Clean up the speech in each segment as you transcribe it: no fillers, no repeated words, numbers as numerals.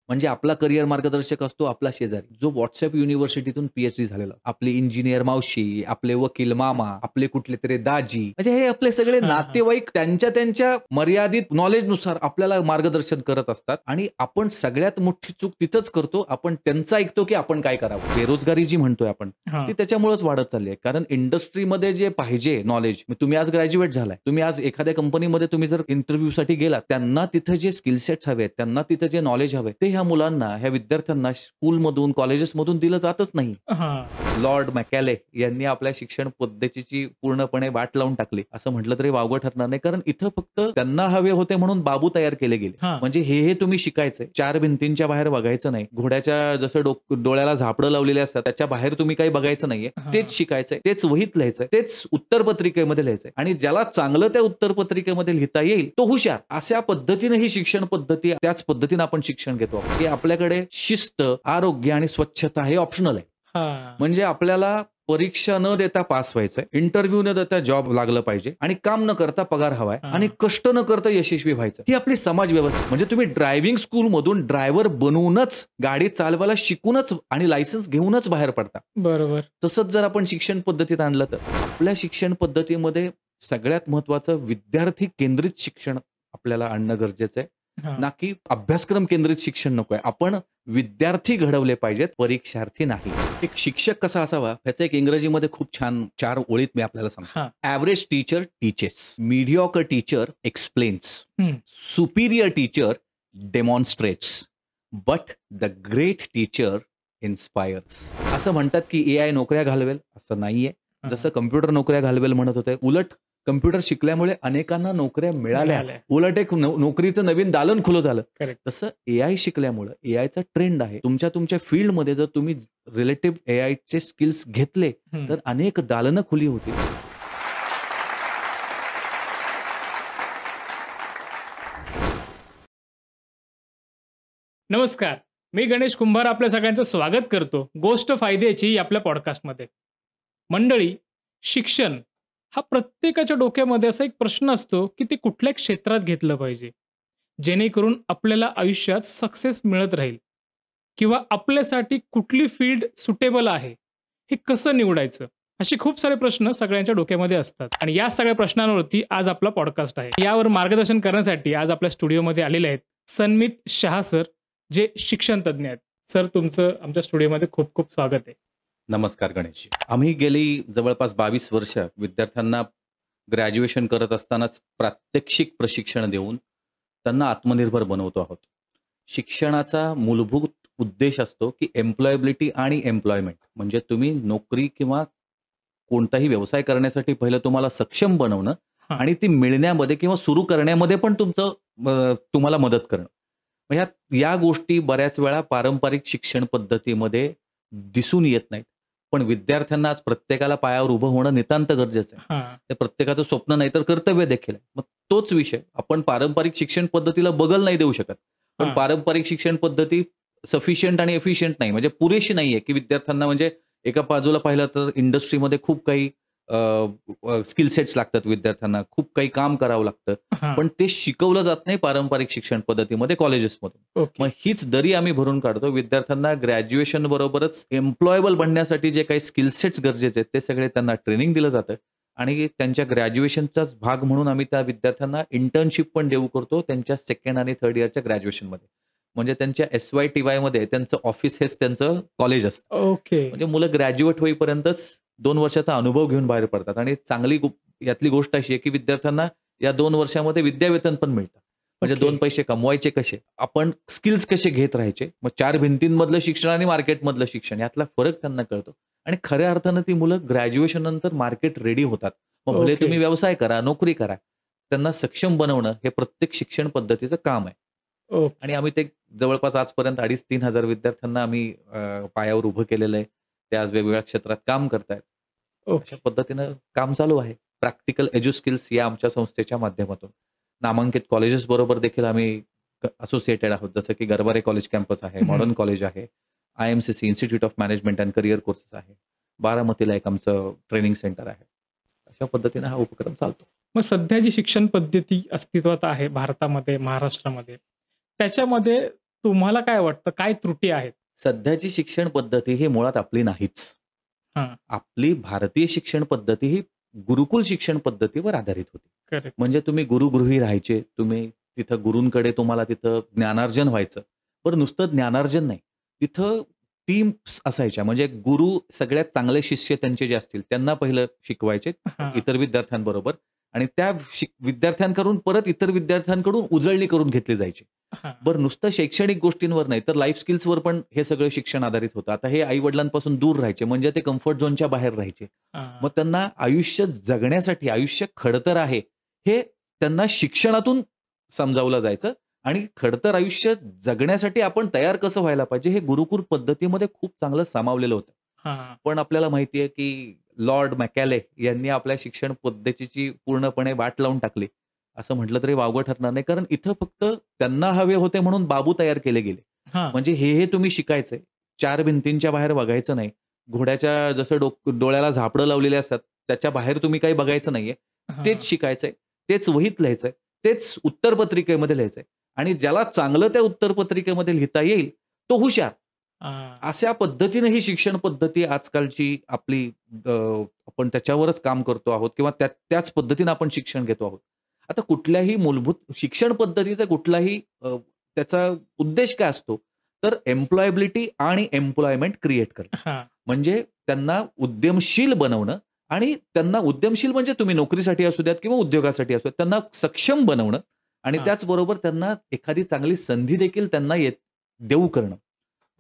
म्हणजे आपला करिअर मार्गदर्शक असतो आपला शेजारी, जो व्हॉट्सअप युनिव्हर्सिटीतून पीएचडी झालेला. आपली इंजिनियर मावशी, आपले वकील मामा, आपले कुठले तरी दाजी, म्हणजे हे आपले सगळे हां, हां. नातेवाईक त्यांच्या मर्यादित नॉलेजनुसार आपल्याला मार्गदर्शन करत असतात आणि आपण सगळ्यात मोठी चूक तिथंच करतो. आपण त्यांचं ऐकतो की आपण काय करावं. बेरोजगारी जी म्हणतोय आपण, हां. ती त्याच्यामुळेच वाढत चालली आहे. कारण इंडस्ट्रीमध्ये जे पाहिजे नॉलेज, तुम्ही आज ग्रॅज्युएट झालाय, तुम्ही आज एखाद्या कंपनीमध्ये तुम्ही जर इंटरव्ह्यूसाठी गेलात, त्यांना तिथं जे स्किल सेट्स हवेत, त्यांना तिथं जे नॉलेज हवंय, ते ह्या मुलांना, ह्या विद्यार्थ्यांना स्कूलमधून, कॉलेजेसमधून दिलं जातच नाही. हां. लॉर्ड मॅकॅले यांनी आपल्या शिक्षण पद्धतीची पूर्णपणे वाट लावून टाकली असं म्हटलं तरी वावगं ठरणार नाही. कारण इथं फक्त त्यांना हवे होते म्हणून बाबू तयार केले गेले. हां. म्हणजे हे तुम्ही शिकायचंय. 4 भिंतींच्या बाहेर बघायचं नाही. घोड्याच्या जसं डोळ्याला झापडं लावलेली असतात त्याच्या बाहेर तुम्ही काही बघायचं नाहीये. हां. तेच शिकायचंय, तेच वहीत लिहायचंय, तेच उत्तरपत्रिकेमध्ये लिहायचंय आणि ज्याला चांगलं त्या उत्तरपत्रिकेमध्ये लिहिता येईल तो हुशार. अशा पद्धतीने ही शिक्षण पद्धती, त्याच पद्धतीने आपण शिक्षण घेतो की आपल्याकडे शिस्त, आरोग्य आणि स्वच्छता हे ऑप्शनल आहे. हां. म्हणजे आपल्याला परीक्षा न देता पास व्हायचंय, इंटरव्ह्यू न देता जॉब लागलं पाहिजे आणि काम न करता पगार हवाय हां. आणि कष्ट न करता यशस्वी व्हायचं. ही आपली समाज व्यवस्था. म्हणजे तुम्ही ड्रायव्हिंग स्कूलमधून ड्रायव्हर बनवूनच, गाडी चालवायला शिकूनच आणि लायसन्स घेऊनच बाहेर पडता. बरोबर. तसंच जर आपण शिक्षण पद्धतीत आणलं तर आपल्या शिक्षण पद्धतीमध्ये सगळ्यात महत्वाचं विद्यार्थी केंद्रित शिक्षण आपल्याला आणणं गरजेचं आहे. हां. ना की अभ्यासक्रम केंद्रित शिक्षण नकोय. आपण विद्यार्थी घडवले पाहिजेत, परीक्षार्थी नाही. एक शिक्षक कसा असावा ह्याचं एक इंग्रजीमध्ये खूप छान 4 ओळीत मी आपल्याला सांगतो. हां. Average teacher teaches, mediocre teacher explains, हं. Superior teacher demonstrates, but the great teacher inspires. असं म्हणतात की एआय नोकऱ्या घालवेल, असं नाहीये. जसं कम्प्युटर नोकऱ्या घालवेल म्हणत होते, उलट कम्प्युटर शिकल्यामुळे अनेकांना नोकऱ्या मिळाल्या. उलट एक नोकरीचं नवीन दालन खुलं झालं. करेक्ट. तसं एआय शिकल्यामुळे एआयचा ट्रेंड आहे. तुमच्या फील्डमध्ये जर तुम्ही रिलेटिव्ह एआयचे स्किल्स घेतले तर अनेक दालनं खुली होतील. नमस्कार, मी गणेश कुंभार आपल्या सगळ्यांचं स्वागत करतो गोष्ट फायद्याची आपल्या पॉडकास्टमध्ये. मंडळी, शिक्षण हा प्रत्येकाच्या डोक्यामध्ये असा एक प्रश्न असतो की ते कुठल्या क्षेत्रात घेतलं पाहिजे जेणेकरून आपल्याला आयुष्यात सक्सेस मिळत राहील, किंवा आपल्यासाठी कुठली फील्ड सुटेबल आहे हे कसं निवडायचं, असे खूप सारे प्रश्न सगळ्यांच्या डोक्यामध्ये असतात. आणि या सगळ्या प्रश्नांवरती आज आपला पॉडकास्ट आहे. यावर मार्गदर्शन करण्यासाठी आज आपल्या स्टुडिओमध्ये आलेले आहेत सन्मित शहा सर, जे शिक्षण तज्ज्ञ आहेत. सर, तुमचं आमच्या स्टुडिओमध्ये खूप खूप स्वागत आहे. नमस्कार गणेशजी. आम्ही गेली जवळपास 22 वर्ष विद्यार्थ्यांना ग्रॅज्युएशन करत असतानाच प्रात्यक्षिक प्रशिक्षण देऊन त्यांना आत्मनिर्भर बनवतो आहोत. शिक्षणाचा मूलभूत उद्देश असतो की एम्प्लॉयबिलिटी आणि एम्प्लॉयमेंट, म्हणजे तुम्ही नोकरी किंवा कोणताही व्यवसाय करण्यासाठी पहिलं तुम्हाला सक्षम बनवणं हां. आणि ती मिळण्यामध्ये किंवा सुरू करण्यामध्ये पण तुम्हाला मदत करणं. या गोष्टी बऱ्याच वेळा पारंपरिक शिक्षण पद्धतीमध्ये दिसून येत नाहीत. पण विद्यार्थ्यांना आज प्रत्येकाला पायावर उभं होणं नितांत गरजेचं आहे. हां. ते प्रत्येकाचं स्वप्न नाही तर कर्तव्य देखील आहे. मग तोच विषय आपण पारंपरिक शिक्षण पद्धतीला बगल नाही देऊ शकत. पण हां. पारंपरिक शिक्षण पद्धती सफिशियंट आणि एफिशियंट नाही, म्हणजे पुरेशी नाहीये की विद्यार्थ्यांना, म्हणजे एका बाजूला पाहिलं तर इंडस्ट्रीमध्ये खूप काही स्किल सेट्स लागतात विद्यार्थ्यांना, खूप काही काम करावं लागतं. हां. पण ते शिकवलं जात नाही पारंपरिक शिक्षण पद्धतीमध्ये दरमधून. ओके. मग हीच दरी आम्ही भरून काढतो. विद्यार्थ्यांना ग्रॅज्युएशन बरोबरच एम्प्लॉयबल बनण्यासाठी जे काही स्किल सेट्स गरजेचे आहेत ते सगळे त्यांना ट्रेनिंग दिलं जातं आणि त्यांच्या ग्रॅज्युएशनचाच भाग म्हणून आम्ही त्या विद्यार्थ्यांना इंटर्नशिप पण देऊ करतो त्यांच्या 2nd आणि 3rd इयरच्या ग्रॅज्युएशनमध्ये. म्हणजे त्यांच्या SYTY मध्ये त्यांचं ऑफिस हेच त्यांचं कॉलेज असतं. ओके. म्हणजे मुलं ग्रॅज्युएट होईपर्यंतच 2 वर्षाचा अनुभव घेऊन बाहेर पडतात आणि चांगली यातली गोष्ट अशी आहे की विद्यार्थ्यांना या 2 वर्षामध्ये विद्यावेतन पण मिळतं. म्हणजे ओके. 2 पैसे कमवायचे कसे, आपण स्किल्स कसे घेत राहायचे, मग 4 भिंतींमधलं शिक्षण आणि मार्केटमधलं शिक्षण यातला फरक त्यांना कळतो आणि खऱ्या अर्थानं ती मुलं ग्रॅज्युएशन नंतर मार्केट रेडी होतात. मग भले ओके. तुम्ही व्यवसाय करा, नोकरी करा, त्यांना सक्षम बनवणं हे प्रत्येक शिक्षण पद्धतीचं काम आहे. ओके. आणि आम्ही ते जवळपास आजपर्यंत 2,500-3 हजार विद्यार्थ्यांना आम्ही पायावर उभं केलेलं आहे. ते आज वेगवेगळ्या क्षेत्रात काम करतायत. ओके. अशा पद्धतीनं काम चालू आहे. प्रॅक्टिकल एज्यू स्किल्स या आमच्या संस्थेच्या माध्यमातून नामांकित कॉलेजेस बरोबर देखील आम्ही असोसिएटेड आहोत. जसं की गरवारे कॉलेज कॅम्पस आहे, मॉडर्न कॉलेज आहे, IMCC institute of management and career courses आहे, बारामतीला एक आमचं ट्रेनिंग सेंटर आहे. अशा पद्धतीने हा उपक्रम चालतो. मग सध्या जी शिक्षण पद्धती अस्तित्वात आहे भारतामध्ये, महाराष्ट्रामध्ये, त्याच्यामध्ये तुम्हाला काय वाटतं, काय त्रुटी आहेत? सध्याची शिक्षण पद्धती ही मुळात आपली नाहीच. हां, आपली भारतीय शिक्षण पद्धती ही गुरुकुल शिक्षण पद्धतीवर आधारित होती. करेक्ट. म्हणजे तुम्ही गुरुगृही राहायचे, तुम्ही तिथं गुरूंकडे तुम्हाला तिथं ज्ञानार्जन व्हायचं. पण नुसतं ज्ञानार्जन नाही, तिथं टीम्स असायच्या. म्हणजे गुरु सगळ्यात चांगले शिष्य त्यांचे जे असतील त्यांना पहिलं शिकवायचे हां, इतर विद्यार्थ्यांबरोबर आणि त्या विद्यार्थ्यांकडून परत इतर विद्यार्थ्यांकडून उजळणी करून घेतली जायची. हां, बरं नुसतं शैक्षणिक गोष्टींवर नाही तर लाईफ स्किल्सवर पण हे सगळं शिक्षण आधारित होतं. आता हे आई-वडिलांपासून दूर राहायचे म्हणजे ते कम्फर्ट झोनच्या बाहेर राहायचे. हां, मग त्यांना आयुष्य जगण्यासाठी आयुष्य खडतर आहे, हे त्यांना शिक्षणातून समजावलं जायचं आणि खडतर आयुष्य जगण्यासाठी आपण तयार कसं व्हायला पाहिजे हे गुरुकुल पद्धतीमध्ये खूप चांगलं सामावलेलं होतं. हां, पण आपल्याला माहिती आहे, की लॉर्ड मॅकॅले यांनी आपल्या शिक्षण पद्धतीची पूर्णपणे वाट लावून टाकली. असं म्हटलं तरी वावगं ठरणार नाही. कारण इथं फक्त त्यांना हवे होते म्हणून बाबू तयार केले गेले. हां, म्हणजे हे तुम्ही शिकायचंय. 4 भिंतींच्या बाहेर बघायचं नाही. घोड्याच्या जसं डोळ्याला झापडं लावलेली असतात, त्याच्या बाहेर तुम्ही काही बघायचं नाहीये. हां, तेच शिकायचंय, तेच वहीत लिहायचंय, तेच उत्तरपत्रिकेमध्ये लिहायचंय आणि ज्याला चांगलं त्या उत्तरपत्रिकेमध्ये लिहिता येईल, तो हुशार. हां, अशा पद्धतीने ही शिक्षण पद्धती आजकालची आपली आपण त्याच्यावरच काम करतो आहोत किंवा त्याच पद्धतीने आपण शिक्षण घेतो आहोत. आता कुठल्याही मूलभूत शिक्षण पद्धतीचा कुठलाही त्याचा उद्देश काय असतो? तर एम्प्लॉयबिलिटी आणि एम्प्लॉयमेंट क्रिएट करणं. हां, म्हणजे त्यांना उद्यमशील बनवणं आणि त्यांना उद्यमशील म्हणजे तुम्ही नोकरीसाठी असू द्यात किंवा उद्योगासाठी असू द्यात, त्यांना सक्षम बनवणं आणि हां. त्याचबरोबर त्यांना एखादी चांगली संधी देखील त्यांना देऊ करणं.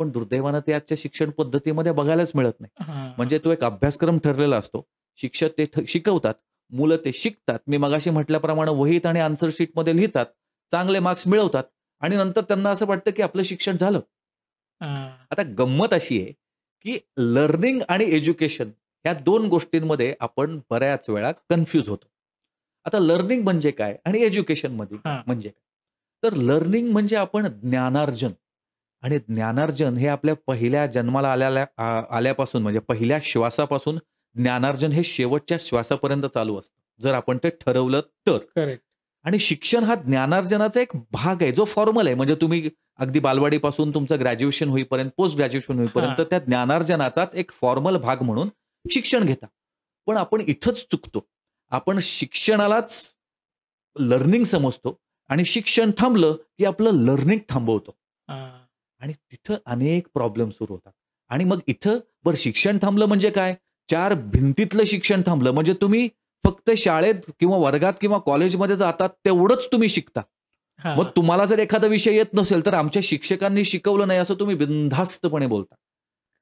पण दुर्दैवानं ते आजच्या शिक्षण पद्धतीमध्ये बघायलाच मिळत नाही. हां, म्हणजे तो एक अभ्यासक्रम ठरलेला असतो. शिक्षक ते शिकवतात, मुलं ते शिकतात. मी मगाशी म्हटल्याप्रमाणे वहीत आणि आन्सर शीटमध्ये लिहितात, चांगले मार्क्स मिळवतात आणि नंतर त्यांना असं वाटतं, की आपलं शिक्षण झालं. हां, आता गंमत अशी आहे, की लर्निंग आणि एज्युकेशन या 2 गोष्टींमध्ये आपण बऱ्याच वेळा कन्फ्यूज होतो. आता लर्निंग म्हणजे काय आणि एज्युकेशनमध्ये हां, म्हणजे काय? तर लर्निंग म्हणजे आपण ज्ञानार्जन आणि ज्ञानार्जन हे आपल्या पहिल्या जन्माला आल्यापासून म्हणजे पहिल्या श्वासापासून ज्ञानार्जन हे शेवटच्या श्वासापर्यंत चालू असतं. जर आपण ते ठरवलं तर. करेक्ट. आणि शिक्षण हा ज्ञानार्जनाचा एक भाग आहे, जो फॉर्मल आहे. म्हणजे तुम्ही अगदी बालवाडीपासून तुमचं ग्रॅज्युएशन होईपर्यंत, पोस्ट ग्रॅज्युएशन होईपर्यंत हां, त्या ज्ञानार्जनाचाच एक फॉर्मल भाग म्हणून शिक्षण घेता. पण आपण इथंच चुकतो. आपण शिक्षणालाच लर्निंग समजतो आणि शिक्षण थांबलं, की आपलं लर्निंग थांबवतो. हां, आणि तिथं अनेक प्रॉब्लेम सुरू होतात. आणि मग इथं बरं शिक्षण थांबलं म्हणजे काय? 4 भिंतीतलं शिक्षण थांबलं म्हणजे तुम्ही फक्त शाळेत किंवा वर्गात किंवा कॉलेजमध्ये जातात तेवढंच तुम्ही शिकता. हां, मग तुम्हाला जर एखादा विषय येत नसेल, तर आमच्या शिक्षकांनी शिकवलं नाही असं तुम्ही बिनधास्तपणे बोलता.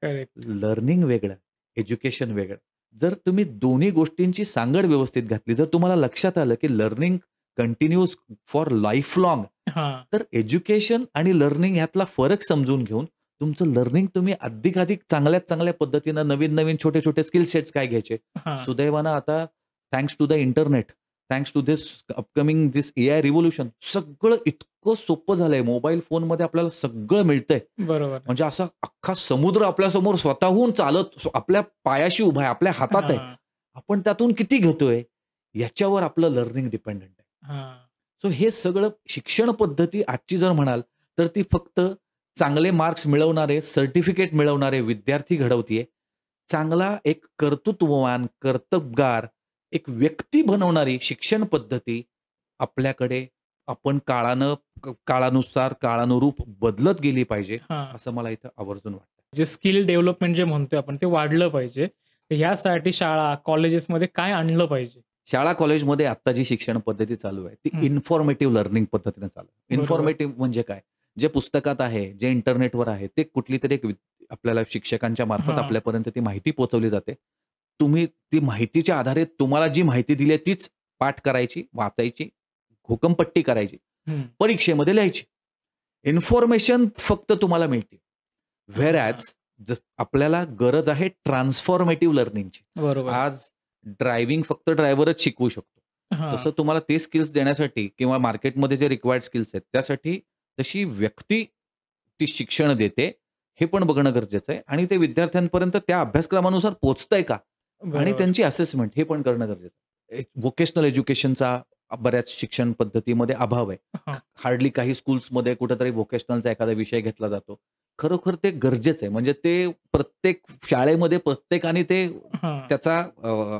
करेक्ट. लर्निंग वेगळं, एज्युकेशन वेगळं. जर तुम्ही दोन्ही गोष्टींची सांगड व्यवस्थित घातली, जर तुम्हाला लक्षात आलं, की learning continues for life long, हां, तर एज्युकेशन आणि लर्निंग ह्यातला फरक समजून घेऊन तुमचं लर्निंग तुम्ही अधिकाधिक चांगल्यात चांगल्या पद्धतीनं नवीन-नवीन छोटे-छोटे स्किल सेट्स काय घ्यायचे. हां, सुदैवानं आता thanks to the internet, thanks to this AI revolution सगळं इतकं सोपं झालंय. मोबाईल फोनमध्ये आपल्याला सगळं मिळतंय. बरोबर आहे. म्हणजे असा अख्खा समुद्र आपल्यासमोर स्वतःहून चालत आपल्या पायाशी उभा आहे, आपल्या हातात आहे. हां, आपण त्यातून किती घेतोय, याच्यावर आपलं लर्निंग डिपेंडंट आहे. हां, सो हे सगळं शिक्षण पद्धती आजची जर म्हणाल, तर ती फक्त चांगले मार्क्स मिळवणारे, सर्टिफिकेट मिळवणारे विद्यार्थी घडवतीये. चांगला एक कर्तृत्ववान, कर्तबगार एक व्यक्ती बनवणारी शिक्षण पद्धती आपल्याकडे आपण काळानुसार, काळानुरूप बदलत गेली पाहिजे, हां. असं मला इथं आवर्जून वाटतं. जे स्किल डेव्हलपमेंट जे म्हणतोय आपण ते वाढलं पाहिजे. तर ह्यासाठी शाळा, कॉलेजेसमध्ये काय आणलं पाहिजे? शाळा कॉलेजमध्ये आत्ता जी शिक्षण पद्धती चालू आहे, ती हं. इन्फॉर्मेटिव्ह लर्निंग पद्धतीने चालू आहे. बरोबर. इन्फॉर्मेटिव्ह म्हणजे काय? जे पुस्तकात आहे, जे इंटरनेटवर आहे, ते कुठली तरी एक आपल्याला शिक्षकांच्या मार्फत हां. आपल्यापर्यंत ती माहिती पोहोचवली जाते. तुम्ही ती माहितीच्या आधारे तुम्हाला जी माहिती दिली आहे तीच पाठ करायची, वाचायची, घोकमपट्टी करायची, हं. परीक्षेमध्ये लिहायची. इन्फॉर्मेशन फक्त तुम्हाला मिळते. व्हेअरॅज आपल्याला गरज आहे ट्रान्सफॉर्मेटिव्ह लर्निंगची. बरोबर. आज ड्रायव्हिंग फक्त ड्रायव्हरच शिकवू शकतो. हां, तसं तुम्हाला ते स्किल्स देण्यासाठी किंवा मार्केटमध्ये जे रिक्वायर्ड स्किल्स आहेत त्यासाठी तशी व्यक्ती ती शिक्षण देते, हे पण बघणं गरजेचं आहे आणि ते विद्यार्थ्यांपर्यंत त्या अभ्यासक्रमानुसार पोहोचतंय का? आणि बरोबर. त्यांची असेसमेंट हे पण करणं गरजेचं आहे. एक व्होकेशनल एज्युकेशनचा बऱ्याच शिक्षण पद्धतीमध्ये अभाव आहे. हां, हार्डली काही स्कूल्समध्ये कुठेतरी व्होकेशनलचा एखादा विषय घेतला जातो. खरोखर ते गरजेचं आहे. म्हणजे ते प्रत्येक शाळेमध्ये प्रत्येकाने ते हां, त्याचा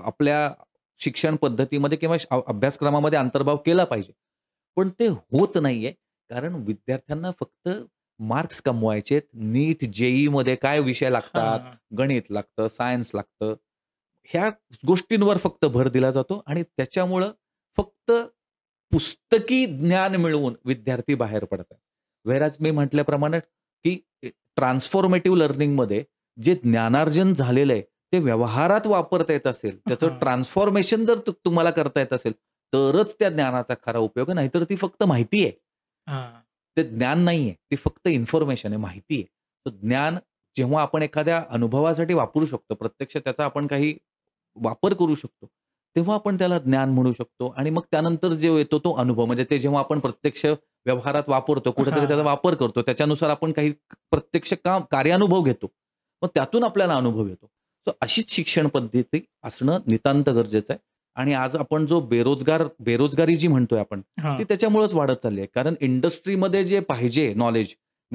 आपल्या शिक्षण पद्धतीमध्ये किंवा अभ्यासक्रमामध्ये अंतर्भाव केला पाहिजे. पण ते होत नाहीये. कारण विद्यार्थ्यांना फक्त मार्क्स कमवायचेत. नीट, जेईईमध्ये काय विषय लागतात, हां, गणित लागतं, सायन्स लागतं. ह्या गोष्टींवर फक्त भर दिला जातो आणि त्याच्यामुळं फक्त पुस्तकी ज्ञान मिळवून विद्यार्थी बाहेर पडतात. व्हेअरएज मी म्हटल्याप्रमाणे, की ट्रान्सफॉर्मेटिव्ह लर्निंगमध्ये जे ज्ञानार्जन झालेलं आहे, ते व्यवहारात वापरता येत असेल, त्याचं हां, ट्रान्सफॉर्मेशन जर तुम्हाला करता येत असेल, तरच त्या ज्ञानाचा खरा उपयोग आहे. नाहीतर ती फक्त माहिती आहे. हां, ते ज्ञान नाहीये. ती फक्त इन्फॉर्मेशन आहे, माहिती आहे. तर ज्ञान जेव्हा आपण एखाद्या अनुभवासाठी वापरू शकतो, प्रत्यक्ष त्याचा आपण काही वापर करू शकतो, तेव्हा आपण त्याला ज्ञान म्हणू शकतो आणि मग त्यानंतर जे येतो तो अनुभव म्हणजे ते जेव्हा आपण प्रत्यक्ष व्यवहारात वापरतो, कुठेतरी त्याचा हां. वापर करतो, त्याच्यानुसार आपण काही प्रत्यक्ष कार्यानुभव घेतो. मग त्यातून आपल्याला अनुभव येतो. तर अशीच शिक्षण पद्धती असणं नितांत गरजेचं आहे आणि आज आपण जो बेरोजगारी जी म्हणतोय आपण, ती हां. त्याच्यामुळेच वाढत चालली आहे. कारण इंडस्ट्रीमध्ये जे पाहिजे नॉलेज,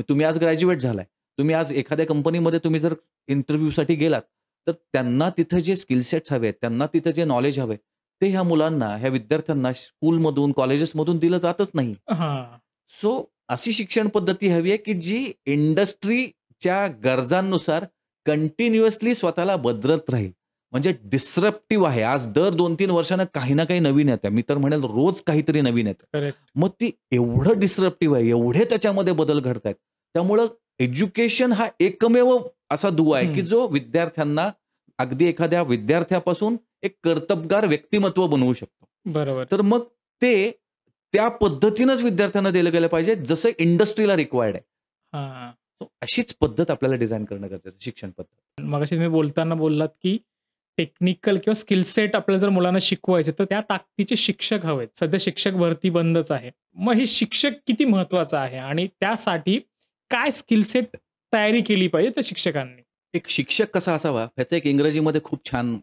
तुम्ही आज ग्रॅज्युएट झालाय. तुम्ही आज एखाद्या कंपनीमध्ये तुम्ही जर इंटरव्ह्यूसाठी गेलात, तर त्यांना तिथं जे स्किल सेट्स हवेत, त्यांना तिथं जे नॉलेज हवंय, ते ह्या मुलांना, ह्या विद्यार्थ्यांना स्कूलमधून, कॉलेजेसमधून दिलं जातच नाही. हां. सो अशी शिक्षण पद्धती हवी आहे, की जी इंडस्ट्रीच्या गरजांनुसार कंटिन्युअसली स्वतःला बदलत राहील. म्हणजे डिस्रप्टिव्ह आहे. आज दर 2-3 वर्षांना काही ना काही नवीन येतं. मी तर म्हणेल रोज काहीतरी नवीन येतं. करेक्ट. मग ती एवढं डिस्रप्टिव्ह आहे, एवढे त्याच्यामध्ये बदल घडतायत. त्यामुळं एज्युकेशन हा एकमेव असा दुवा आहे, की हं. जो विद्यार्थ्यांना अगदी एखाद्या विद्यार्थ्यापासून एक कर्तबगार व्यक्तिमत्व बनवू शकतो. बरोबर. तर मग ते त्या पद्धतीनंच विद्यार्थ्यांना दिलं गेलं पाहिजे, जसं इंडस्ट्रीला रिक्वायर्ड आहे. हां. अशीच पद्धत आपल्याला डिझाइन करणं गरजेचं आहे, शिक्षण पद्धत. मगाशी तुम्ही बोलताना बोललात, की टेक्निकल किंवा स्किल सेट आपल्याला जर मुलांना शिकवायचे, तर त्या ताकदीचे शिक्षक हवेत. सध्या शिक्षक भरती बंदच आहे. मग हे शिक्षक किती महत्वाचं आहे आणि त्यासाठी काय स्किल सेट तयारी केली पाहिजे त्या शिक्षकांनी? एक शिक्षक कसा असावा, ह्याचं एक इंग्रजीमध्ये खूप छान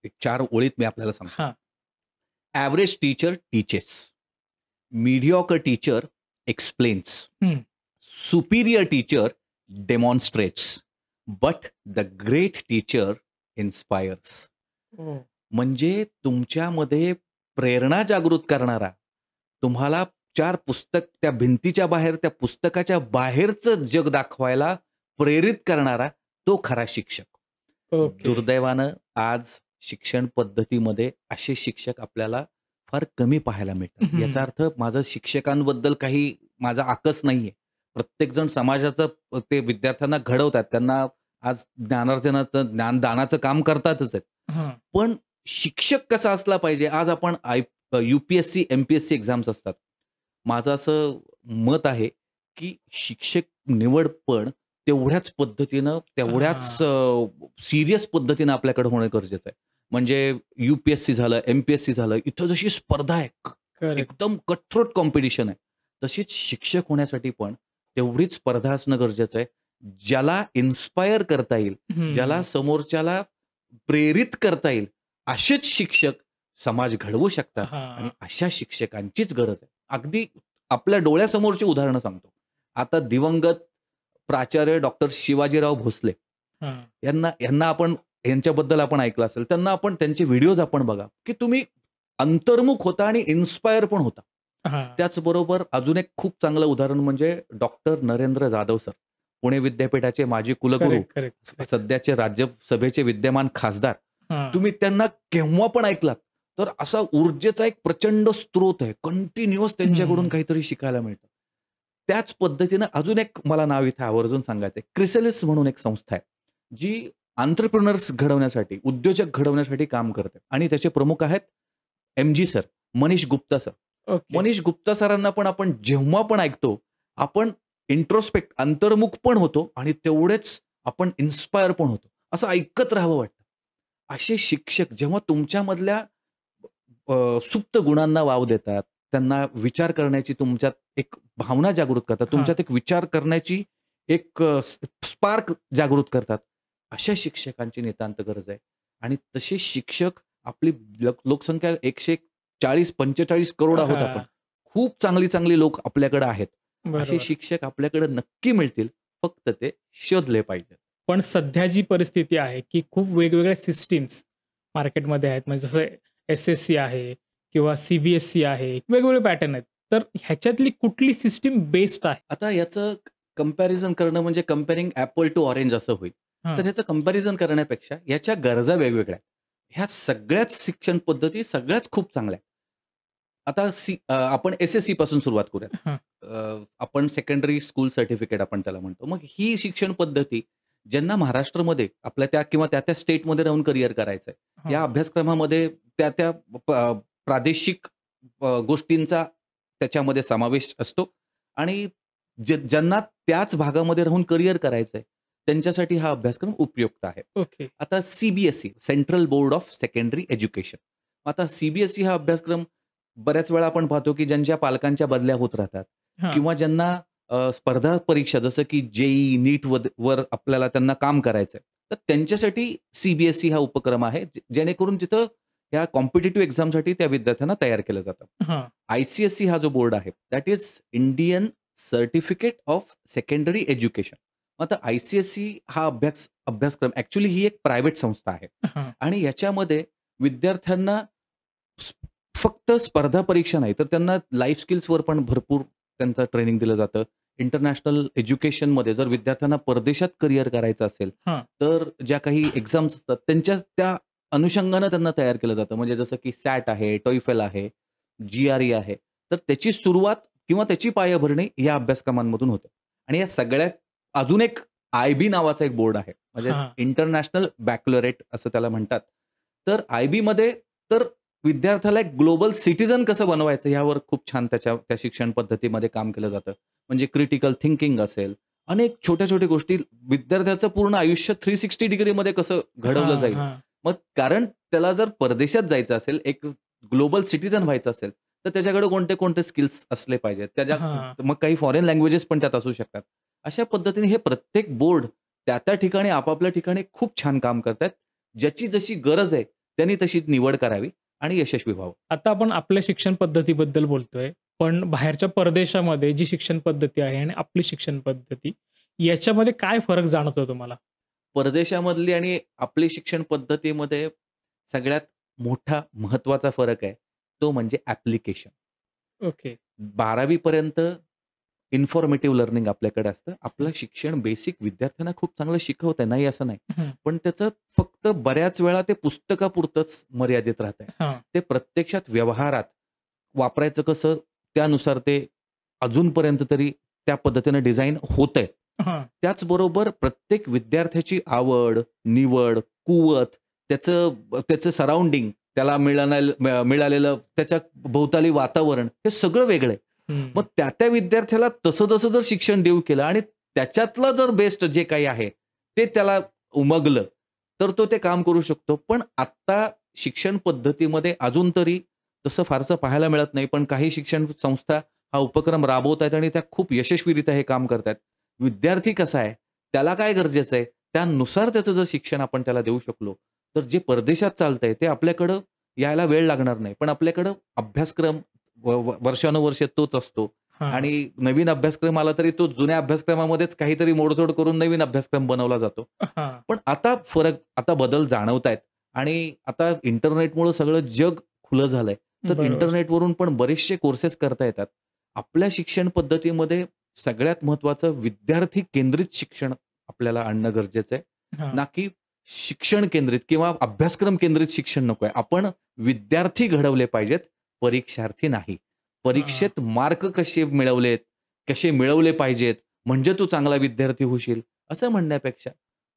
एक 4 ओळीत मी आपल्याला सांगतो. हां. "Average teacher teaches, mediocre teacher explains, हं. Superior teacher demonstrates, but the great teacher inspires." हो. म्हणजे तुमच्यामध्ये प्रेरणा जागृत करणारा, तुम्हाला 4 पुस्तक त्या भिंतीच्या बाहेर, त्या पुस्तकाच्या बाहेरचं जग दाखवायला प्रेरित करणारा तो खरा शिक्षक. ओके. दुर्दैवानं आज शिक्षण पद्धतीमध्ये असे शिक्षक आपल्याला फार कमी पाहायला मिळतात. हं. याचा अर्थ माझं शिक्षकांबद्दल काही माझा आकस नाहीये. प्रत्येकजण समाजाचं ते विद्यार्थ्यांना घडवतात. त्यांना आज ज्ञानार्जनाचं, ज्ञानदानाचं काम करतातच आहेत. हां. पण शिक्षक कसा असला पाहिजे? आज आपण UPSC, MPSC एक्झाम्स असतात. माझं असं मत आहे, की शिक्षक निवड पण तेवढ्याच पद्धतीनं, तेवढ्याच हां. सीरियस पद्धतीनं आपल्याकडे होणं गरजेचं आहे. म्हणजे UPSC झालं, MPSC झालं, इथं जशी स्पर्धा आहे, करेक्ट. एकदम कठोर कॉम्पिटिशन आहे. तशीच शिक्षक होण्यासाठी पण तेवढीच स्पर्धा असणं गरजेचं आहे. ज्याला इन्स्पायर करता येईल, ज्याला हं. समोरच्याला प्रेरित करता येईल, असेच शिक्षक समाज घडवू शकतात आणि हां. अशा शिक्षकांचीच गरज आहे. अगदी आपल्या डोळ्यासमोरची उदाहरणं सांगतो. आता दिवंगत प्राचार्य डॉक्टर शिवाजीराव भोसले हां. यांना आपण यांच्याबद्दल आपण ऐकलं असेल. त्यांना आपण त्यांचे व्हिडिओज आपण बघा, की तुम्ही अंतर्मुख होता आणि इन्स्पायर पण होता. हां. त्याचबरोबर अजून एक खूप चांगलं उदाहरण म्हणजे डॉक्टर नरेंद्र जाधव सर, पुणे विद्यापीठाचे माजी कुलगुरू, करेक्ट, करेक्ट, करेक्ट. सध्याचे राज्यसभेचे विद्यमान खासदार. हां. तुम्ही त्यांना केव्हा पण ऐकलात, तर असा ऊर्जेचा एक प्रचंड स्रोत आहे. कंटिन्युअस त्यांच्याकडून हं. काहीतरी शिकायला मिळतं. त्याच पद्धतीनं अजून एक मला नाव इथे आवर्जून सांगायचं आहे. क्रिसॅलिस म्हणून एक संस्था आहे, जी एंटरप्रेन्योर्स घडवण्यासाठी, उद्योजक घडवण्यासाठी काम करते आणि त्याचे प्रमुख आहेत MG sir, Manish Gupta sir. Okay. Manish Gupta सरांना पण आपण जेव्हा पण ऐकतो, आपण इंट्रोस्पेक्ट अंतर्मुख पण होतो आणि तेवढेच आपण इन्स्पायर पण होतो. असं ऐकत राहावं वाटतं. असे शिक्षक जेव्हा तुमच्यामधल्या सुप्त गुणांना वाव देतात, त्यांना विचार करण्याची तुमच्यात एक भावना जागृत करतात, हां. तुमच्यात एक विचार करण्याची एक स्पार्क जागृत करतात. अशा शिक्षकांची नितांत गरज आहे आणि तसे शिक्षक आपली लोकसंख्या 40-45 करोड आहोत आपण. हां, खूप चांगली चांगली लोक आपल्याकडे आहेत. असे बरोबर. शिक्षक आपल्याकडे नक्की मिळतील, फक्त ते शोधले पाहिजेत. पण सध्या जी परिस्थिती आहे, की खूप वेगवेगळ्या सिस्टम्स मार्केटमध्ये आहेत. म्हणजे जसं एस-एस-सी आहे किंवा सी-बी-एस-ई आहे, वेगवेगळे पॅटर्न आहेत. तर ह्याच्यातली कुठली सिस्टम बेस्ट आहे? आता याचं कंपॅरिझन करणं म्हणजे कंपेअरिंग ॲपल टू ऑरेंज असं होईल. तर हां, ह्याचं कंपॅरिझन करण्यापेक्षा याच्या गरजा वेगवेगळ्या आहेत. ह्या सगळ्याच शिक्षण पद्धती सगळ्याच खूप चांगल्या आहेत. आता आपण एस-एस-सी पासून सुरुवात करूयात. हां, आपण सेकंडरी स्कूल सर्टिफिकेट आपण त्याला म्हणतो. मग ही शिक्षण पद्धती ज्यांना महाराष्ट्रामध्ये आपल्या त्या किंवा त्या स्टेटमध्ये राहून करियर करायचं आहे. हां, या अभ्यासक्रमामध्ये त्या प्रादेशिक गोष्टींचा त्याच्यामध्ये समावेश असतो आणि ज्यांना त्याच भागामध्ये राहून करियर करायचं आहे, त्यांच्यासाठी हा अभ्यासक्रम उपयुक्त आहे. ओके. आता CBSE central board of secondary education. आता सी-बी-एस-ई हा अभ्यासक्रम बऱ्याच वेळा आपण पाहतो, की ज्यांच्या पालकांच्या बदल्या होत राहतात हां, किंवा ज्यांना स्पर्धा परीक्षा जसं की जेईई, नीट वर आपल्याला त्यांना काम करायचं आहे. तर त्यांच्यासाठी सी-बी-एस-ई हा उपक्रम आहे, जेणेकरून तिथं ह्या कॉम्पिटिटिव्ह एक्झामसाठी त्या विद्यार्थ्यांना तयार केलं जातं. हां, आय-सी-एस-ई हा जो बोर्ड आहे, that is Indian certificate of secondary education. आता आय-सी-एस-ई हा अभ्यासक्रम ॲक्चुअली ही एक प्रायव्हेट संस्था आहे हां, आणि याच्यामध्ये विद्यार्थ्यांना स फक्त स्पर्धा परीक्षा नाही, तर त्यांना लाईफ स्किल्सवर पण भरपूर त्यांचं ट्रेनिंग दिलं जातं. इंटरनॅशनल एज्युकेशनमध्ये जर विद्यार्थ्यांना परदेशात करियर करायचं असेल, हां, तर ज्या काही एक्झाम्स असतात त्यांच्या त्या अनुषंगानं त्यांना तयार केलं जातं. म्हणजे जसं की सॅट आहे, टॉयफेल आहे, जी-आर-ई आहे. तर त्याची सुरुवात किंवा त्याची पायाभरणी या अभ्यासक्रमांमधून होते. आणि या सगळ्यात अजून एक आय-बी नावाचा एक बोर्ड आहे. म्हणजे हां, इंटरनॅशनल बॅकलॉरेट असं त्याला म्हणतात. तर आय-बीमध्ये तर विद्यार्थ्याला एक ग्लोबल सिटिझन कसं बनवायचं यावर खूप छान त्या शिक्षण पद्धतीमध्ये काम केलं जातं. म्हणजे क्रिटिकल थिंकिंग असेल, अनेक छोट्या-छोट्या गोष्टी विद्यार्थ्याचं पूर्ण आयुष्य 360 डिग्रीमध्ये कसं घडवलं हां, जाईल. हां, मग कारण त्याला जर परदेशात जायचं असेल, एक ग्लोबल सिटिझन व्हायचं असेल, तर त्याच्याकडे कोणते-कोणते स्किल्स असले पाहिजेत. हां. मग काही फॉरेन लँग्वेजेस पण त्यात असू शकतात. अशा पद्धतीने हे प्रत्येक बोर्ड त्या ठिकाणी आपापल्या ठिकाणी खूप छान काम करतायत. ज्याची जशी गरज आहे, त्यांनी तशी निवड करावी आणि यशस्वी व्हावं. आता आपण आपल्या शिक्षण पद्धतीबद्दल बोलतोय. पण बाहेरच्या परदेशामध्ये जी शिक्षण पद्धती आहे आणि आपली शिक्षण पद्धती याच्यामध्ये काय फरक जाणवतो तुम्हाला? परदेशामधली आणि आपली शिक्षण पद्धतीमध्ये सगळ्यात मोठा महत्त्वाचा फरक आहे, तो म्हणजे ॲप्लिकेशन. ओके. 12वी पर्यंत इन्फॉर्मेटिव्ह लर्निंग आपल्याकडे असतं. आपलं शिक्षण बेसिक विद्यार्थ्यांना खूप चांगलं शिकवतंय, नाही असं नाही. हं. पण त्याचं फक्त बऱ्याच वेळा ते पुस्तकापुरतंच मर्यादित राहतंय. हां, ते प्रत्यक्षात व्यवहारात वापरायचं कसं, त्यानुसार ते अजूनपर्यंत तरी त्या पद्धतीनं डिझाइन होतंय. हां, त्याचबरोबर प्रत्येक विद्यार्थ्याची आवड, निवड, कुवत, त्याचं त्याचं सराउंडिंग, त्याला मिळालेलं त्याच्या भोवताली वातावरण हे सगळं वेगळं आहे. हं. मग त्या विद्यार्थ्याला तसं जर शिक्षण देऊ केलं आणि त्याच्यातलं जर बेस्ट जे काही आहे, ते त्याला उमगलं, तर तो ते काम करू शकतो. पण आत्ता शिक्षण पद्धतीमध्ये अजून तरी तसं फारसं पाहायला मिळत नाही. पण काही शिक्षण संस्था हा उपक्रम राबवतायत आणि त्या खूप यशस्वीरित्या हे काम करतायत. विद्यार्थी कसा आहे, त्याला काय गरजेचं आहे, त्यानुसार त्याचं जर शिक्षण आपण त्याला देऊ शकलो, तर जे परदेशात चालतंय ते आपल्याकडं यायला वेळ लागणार नाही. पण आपल्याकडं अभ्यासक्रम वर्षानुवर्षे तोच असतो हां, आणि नवीन अभ्यासक्रम आला तरी तो जुन्या अभ्यासक्रमामध्येच काहीतरी मोडतोड करून नवीन अभ्यासक्रम बनवला जातो. हां. पण आता बदल जाणवतायत आणि आता इंटरनेटमुळं सगळं जग खुलं झालंय. तर बरोबर. इंटरनेटवरून पण बरेचसे कोर्सेस करता येतात. आपल्या शिक्षण पद्धतीमध्ये सगळ्यात महत्त्वाचं विद्यार्थी केंद्रित शिक्षण आपल्याला आणणं गरजेचं आहे. हां, ना की शिक्षण केंद्रित किंवा अभ्यासक्रम केंद्रित शिक्षण नकोय. आपण विद्यार्थी घडवले पाहिजेत, परीक्षार्थी नाही. हां, परीक्षेत मार्क कसे मिळवले पाहिजेत, म्हणजे तू चांगला विद्यार्थी होशील, असं म्हणण्यापेक्षा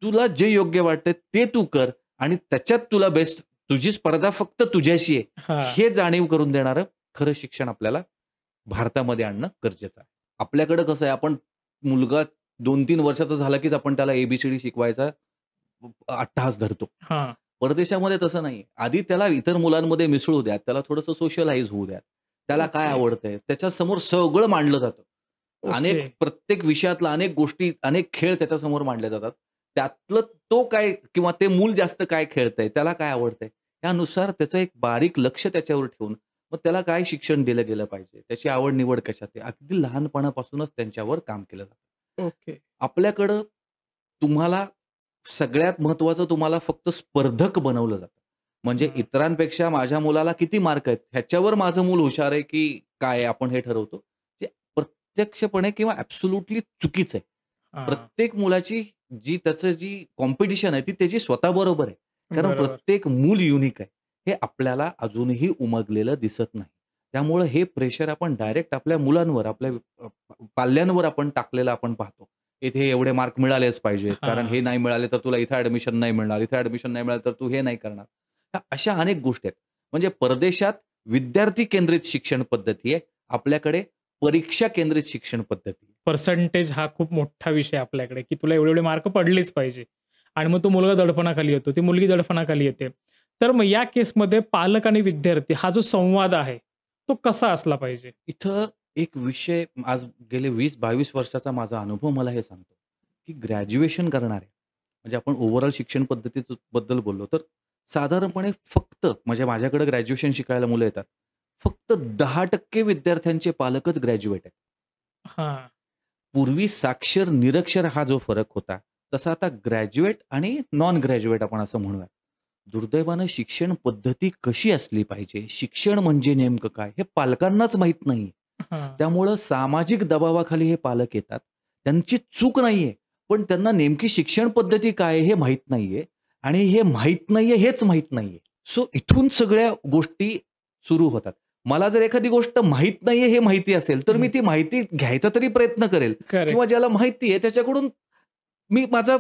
तुला जे योग्य वाटतं ते तू कर आणि त्याच्यात तुला बेस्ट तुझी स्पर्धा फक्त तुझ्याशी आहे, हां. हे जाणीव करून देणारं खरं शिक्षण आपल्याला भारतामध्ये आणणं गरजेचं आहे. आपल्याकडं कसं आहे, आपण मुलगा 2-3 वर्षाचा झाला कीच आपण त्याला ए शिकवायचा अट्टहास धरतो. हां. परदेशामध्ये तसं नाही. आधी त्याला इतर मुलांमध्ये मिसळू द्या. त्याला थोडंसं सोशलाईज होऊ द्या. त्याला काय ओके, आवडतंय, त्याच्यासमोर सगळं मांडलं जातं. ओके. प्रत्येक विषयातला अनेक गोष्टी, अनेक खेळ त्याच्यासमोर मांडले जातात. त्यातलं तो काय किंवा ते मूल जास्त काय खेळतंय, त्याला काय आवडतंय, त्यानुसार त्याचं एक बारीक लक्ष त्याच्यावर ठेवून मग त्याला काय शिक्षण दिलं गेलं पाहिजे, त्याची आवड निवड कशात आहे, अगदी लहानपणापासूनच त्यांच्यावर काम केलं जातं. ओके. आपल्याकडं तुम्हाला सगळ्यात महत्वाचं तुम्हाला फक्त स्पर्धक बनवलं जातं. म्हणजे हां. इतरांपेक्षा माझ्या मुलाला किती मार्क आहेत, ह्याच्यावर माझं मूल हुशार आहे की काय आपण हे ठरवतो. जे प्रत्यक्षपणे किंवा ॲब्सोल्युटली चुकीचं आहे. हां. प्रत्येक मुलाची जी कॉम्पिटिशन आहे ती त्याची स्वतःबरोबर आहे. कारण बरोबर. प्रत्येक मूल युनिक आहे. हे आपल्याला अजूनही उमगलेलं दिसत नाही. त्यामुळं हे प्रेशर आपण डायरेक्ट आपल्या मुलांवर, आपल्या पाल्यांवर आपण टाकलेलं आपण पाहतो. इथे एवढे मार्क मिळालेच पाहिजेत, कारण हे हां. नाही मिळाले तर तुला इथं ॲडमिशन नाही मिळणार, इथं ॲडमिशन नाही मिळालं तर तू हे नाही करणार. ह्या अशा अनेक गोष्टी आहेत. म्हणजे परदेशात विद्यार्थी केंद्रित शिक्षण पद्धती आहे. आपल्याकडे परीक्षा केंद्रित शिक्षण पद्धती आहे. पर्सेंटेज हा खूप मोठा विषय आहे आपल्याकडे, की तुला एवढे-एवढे मार्क पडलेच पाहिजे. आणि मग तो मुलगा दडपणाखाली येतो, ती मुलगी दडपणाखाली येते. तर मग या केसमध्ये पालक आणि विद्यार्थी हा जो संवाद आहे, तो कसा असला पाहिजे? इथं एक विषय आज गेले 20-22 वर्षाचा माझा अनुभव मला हे सांगतो, की ग्रॅज्युएशन करणारे म्हणजे आपण ओव्हरऑल शिक्षण बद्दल बोललो तर साधारणपणे फक्त म्हणजे माझ्याकडे ग्रॅज्युएशन शिकायला मुलं येतात. फक्त 10% विद्यार्थ्यांचे पालकच ग्रॅज्युएट आहेत. हां. पूर्वी साक्षर निरक्षर हा जो फरक होता, तसा आता ग्रॅज्युएट आणि नॉन ग्रॅज्युएट आपण असं म्हणूया. दुर्दैवानं शिक्षण पद्धती कशी असली पाहिजे, शिक्षण म्हणजे नेमकं काय, हे पालकांनाच माहीत नाही. हां. त्यामुळं सामाजिक दबावाखाली हे पालक येतात. त्यांची चूक नाहीये, पण त्यांना नेमकी शिक्षण पद्धती काय आहे हे माहीत नाहीये आणि हे माहीत नाहीये हेच माहीत नाहीये. सो इथून सगळ्या गोष्टी सुरू होतात. मला जर एखादी गोष्ट माहीत नाहीये हे माहिती असेल, तर मी ती माहिती घ्यायचा तरी प्रयत्न करेल करेक्ट. किंवा ज्याला माहिती आहे त्याच्याकडून मी माझं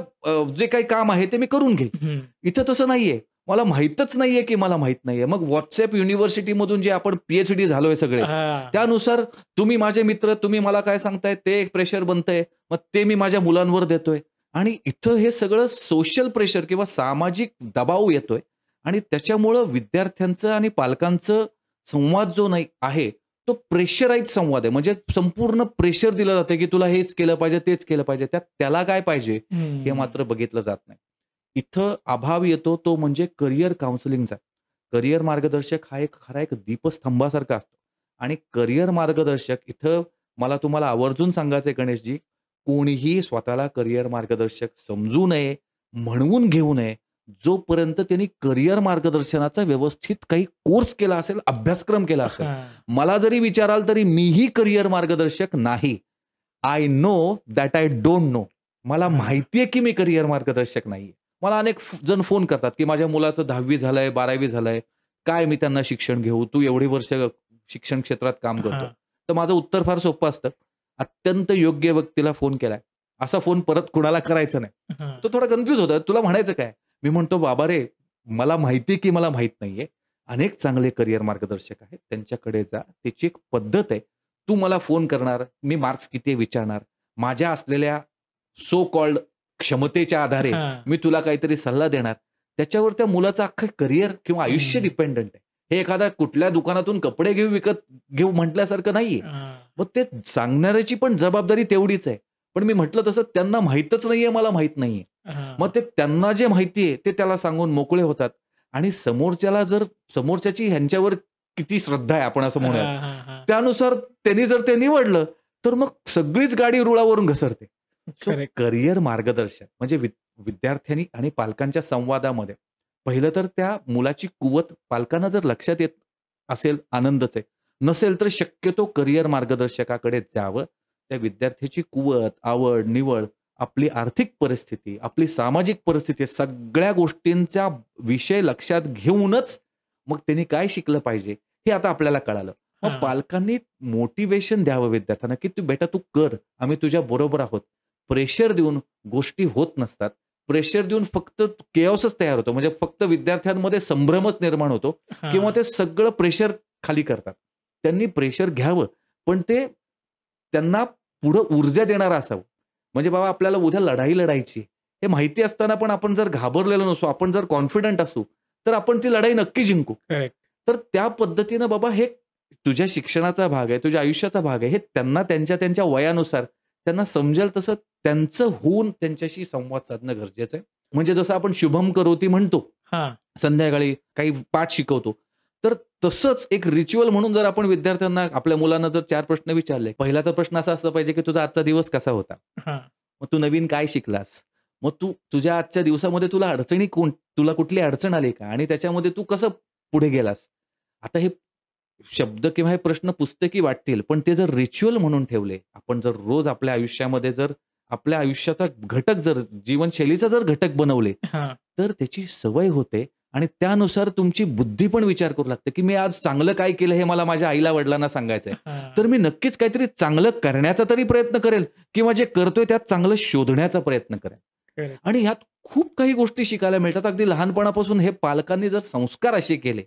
जे काही काम आहे ते मी करून घेईन. हं. इथं तसं नाहीये. मला माहीतच नाहीये की मला माहीत नाहीये. मग WhatsApp युनिव्हर्सिटीमधून जे आपण PhD झालोय सगळे, हां. त्यानुसार तुम्ही माझे मित्र, तुम्ही मला काय सांगताय ते एक प्रेशर बनतंय. मग ते मी माझ्या मुलांवर देतोय आणि इथं हे सगळं सोशल प्रेशर किंवा सामाजिक दबाव येतोय आणि त्याच्यामुळं विद्यार्थ्यांचं आणि पालकांचं संवाद जो नाही आहे, तो प्रेशराईज संवाद आहे. म्हणजे संपूर्ण प्रेशर दिलं जातं की तुला हेच केलं पाहिजे, तेच केलं पाहिजे. त्याला काय पाहिजे हे हं. मात्र बघितलं जात नाही. इथं अभाव येतो तो म्हणजे करियर काउन्सिलिंगचा. करियर मार्गदर्शक हा खरा एक दीपस्तंभासारखा असतो आणि करियर मार्गदर्शक इथं मला तुम्हाला आवर्जून सांगायचं आहे गणेशजी, कोणीही स्वतःला करियर मार्गदर्शक समजू नये, म्हणवून घेऊ नये, जोपर्यंत त्यांनी करियर मार्गदर्शनाचा व्यवस्थित काही कोर्स केला असेल, अभ्यासक्रम केला असेल. हां. मला जरी विचाराल तरी मीही करियर मार्गदर्शक नाही. I know that I don't know. मला हां. माहिती आहे की मी करियर मार्गदर्शक नाहीये. मला अनेक जण फोन करतात, की माझ्या मुलाचं 10वी झालंय, 12वी झालंय. काय मी त्यांना शिक्षण घेऊ? तू एवढी वर्ष शिक्षण क्षेत्रात काम करतो. हां. तर माझं उत्तर फार सोपं असतं. अत्यंत योग्य व्यक्तीला फोन केलाय. असा फोन परत कुणाला करायचा नाही. हां. तो थोडा कन्फ्यूज होता. तुला म्हणायचं काय? मी म्हणतो, "बाबा रे, मला माहिती आहे की मला माहीत नाहीये. अनेक चांगले करियर मार्गदर्शक आहेत. त्यांच्याकडे जा. त्याची एक पद्धत आहे. तू मला फोन करणार, मी मार्क्स किती आहे विचारणार. माझ्या असलेल्या सो कॉल्ड क्षमतेच्या आधारे हां. मी तुला काहीतरी सल्ला देणार. त्याच्यावर त्या मुलाचं अख्खं करियर किंवा आयुष्य हं. डिपेंडंट आहे. हे एखाद्या कुठल्या दुकानातून कपडे विकत घेऊ म्हटल्यासारखं नाहीये. हां. मग ते सांगणाऱ्याची पण जबाबदारी तेवढीच आहे. पण मी म्हटलं तसं त्यांना माहीतच नाहीये, मला माहीत नाहीये. हां. मग ते त्यांना जे माहिती आहे ते त्याला सांगून मोकळे होतात आणि समोरच्याची ह्यांच्यावर किती श्रद्धा आहे आपण असं म्हणूयात. हां, हां, हां. त्यानुसार त्यांनी जर ते निवडलं, तर मग सगळीच गाडी रुळावरून घसरते. So correct. करियर मार्गदर्शन म्हणजे विद्यार्थ्यांनी आणि पालकांच्या संवादामध्ये पहिलं तर त्या मुलाची कुवत पालकांना जर लक्षात येत असेल आनंदच आहे. नसेल तर शक्यतो करियर मार्गदर्शकाकडे जावं. त्या विद्यार्थ्याची कुवत, आवड, निवड, आपली आर्थिक परिस्थिती, आपली सामाजिक परिस्थिती सगळ्या गोष्टींचा विषय लक्षात घेऊनच मग त्यांनी काय शिकलं पाहिजे हे आता आपल्याला कळालं. मग हां. पालकांनी मोटिव्हेशन द्यावं विद्यार्थ्यांना, की "तू बेटा तू कर. आम्ही तुझ्या बरोबर आहोत." प्रेशर देऊन गोष्टी होत नसतात. प्रेशर देऊन फक्त केओसच तयार होतो. म्हणजे फक्त विद्यार्थ्यांमध्ये संभ्रमच निर्माण होतो किंवा हां. ते सगळं प्रेशर खाली करतात. त्यांनी प्रेशर घ्यावं, पण ते त्यांना पुढं ऊर्जा देणारं असावं. म्हणजे बाबा आपल्याला उद्या लढाई लढायची आहे. हे माहिती असताना पण आपण जर घाबरलेलो नसू, आपण जर कॉन्फिडंट असू, तर आपण ती लढाई नक्की जिंकू. करेक्ट. तर त्या पद्धतीनं बाबा हे तुझ्या शिक्षणाचा भाग आहे, तुझ्या आयुष्याचा भाग आहे. हे त्यांना त्यांच्या वयानुसार त्यांना समजेल तसं त्यांचं होऊन त्यांच्याशी संवाद साधणं गरजेचं आहे. म्हणजे जसं आपण शुभम करोती म्हणतो, हां. संध्याकाळी काही पाठ शिकवतो. तर तसंच एक रिच्युअल म्हणून जर आपण विद्यार्थ्यांना, आपल्या मुलांना जर 4 प्रश्न विचारले, पहिला तर प्रश्न असा असला पाहिजे, की तुझा आजचा दिवस कसा होता? हां. मग तू नवीन काय शिकलास? मग तू तुझ्या आजच्या दिवसामध्ये तुला कुठली अडचण आली का? आणि त्याच्यामध्ये तू कसं पुढे गेलास? आता हे शब्द किंवा हे प्रश्न पुस्तकी वाटतील, पण ते जर रिच्युअल म्हणून ठेवले, आपण जर रोज आपल्या आयुष्यामध्ये जर आपल्या आयुष्याचा घटक जर जीवनशैलीचा जर घटक बनवले, हां. तर त्याची सवय होते आणि त्यानुसार तुमची बुद्धी पण विचार करू लागते, की मी आज चांगलं काय केलं हे मला माझ्या आईला-वडिलांना सांगायचंय. हां. तर मी नक्कीच काहीतरी चांगलं करण्याचा तरी प्रयत्न करेल किंवा जे करतोय त्यात चांगलं शोधण्याचा प्रयत्न करेल. करेक्ट. आणि ह्यात खूप काही गोष्टी शिकायला मिळतात. अगदी लहानपणापासून हे पालकांनी जर संस्कार असे केले,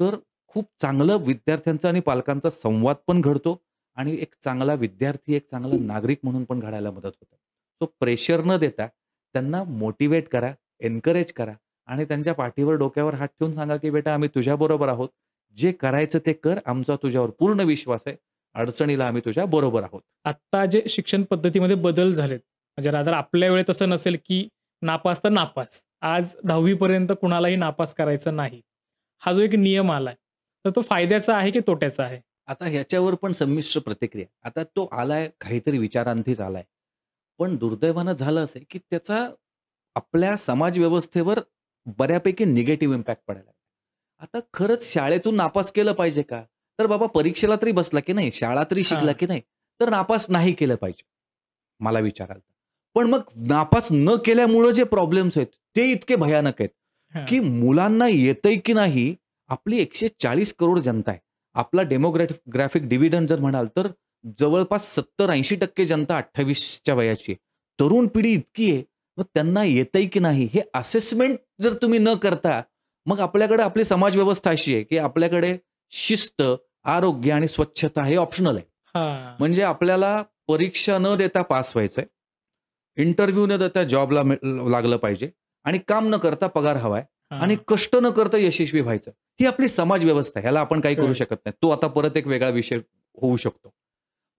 तर खूप चांगलं विद्यार्थ्यांचा आणि पालकांचा संवाद पण घडतो आणि एक चांगला विद्यार्थी, एक चांगला नागरिक म्हणून पण घडायला मदत होते. तो प्रेशर न देता त्यांना मोटिव्हेट करा, एन्करेज करा आणि त्यांच्या पाठीवर डोक्यावर हात ठेवून सांगा, की "बेटा आम्ही तुझ्याबरोबर आहोत. जे करायचं ते कर. आमचा तुझ्यावर पूर्ण विश्वास आहे. अडचणीला आम्ही तुझ्या बरोबर आहोत." आत्ता जे शिक्षण पद्धतीमध्ये बदल झालेत, म्हणजे रादर आपल्या वेळेत असं नसेल, की नापास तर नापास. आज 10वी पर्यंत कुणालाही नापास करायचं नाही. हा जो एक नियम आलाय, तर तो फायद्याचा आहे की तोट्याचा आहे? आता ह्याच्यावर पण संमिश्र प्रतिक्रिया. आता तो आलाय, काहीतरी विचारांतीच आलाय. पण दुर्दैवानं झालं असं की त्याचा आपल्या समाज व्यवस्थेवर बऱ्यापैकी निगेटिव्ह इम्पॅक्ट पडायला लागला. आता खरंच शाळेतून नापास केलं पाहिजे का? तर बाबा परीक्षेला तरी बसला की नाही, शाळा तरी शिकला हां. की नाही, तर नापास नाही केलं पाहिजे, मला विचाराल तर. पण मग नापास न केल्यामुळं जे प्रॉब्लेम्स आहेत, ते इतके भयानक आहेत, हां. की मुलांना येतंय की नाही, आपली 140 करोड जनता आहे. आपला डेमोग्राफिक डिव्हिडंड जर म्हणाल, तर जवळपास 70-80% जनता 28च्या वयाची आहे. तरुण पिढी इतकी आहे, मग त्यांना येतंय की नाही हे असेसमेंट जर तुम्ही न करता, मग आपल्याकडे आपली समाज व्यवस्था अशी आहे, की आपल्याकडे शिस्त, आरोग्य आणि स्वच्छता हे ऑप्शनल आहे. हां. म्हणजे आपल्याला परीक्षा न देता पास व्हायचंय. इंटरव्ह्यू न देता जॉबला लागलं पाहिजे आणि काम न करता पगार हवाय आणि हां. कष्ट न करता यशस्वी व्हायचं. ही आपली समाज व्यवस्था आहे. ह्याला आपण काही करू करेक्ट. शकत नाही. तो आता परत एक वेगळा विषय होऊ शकतो.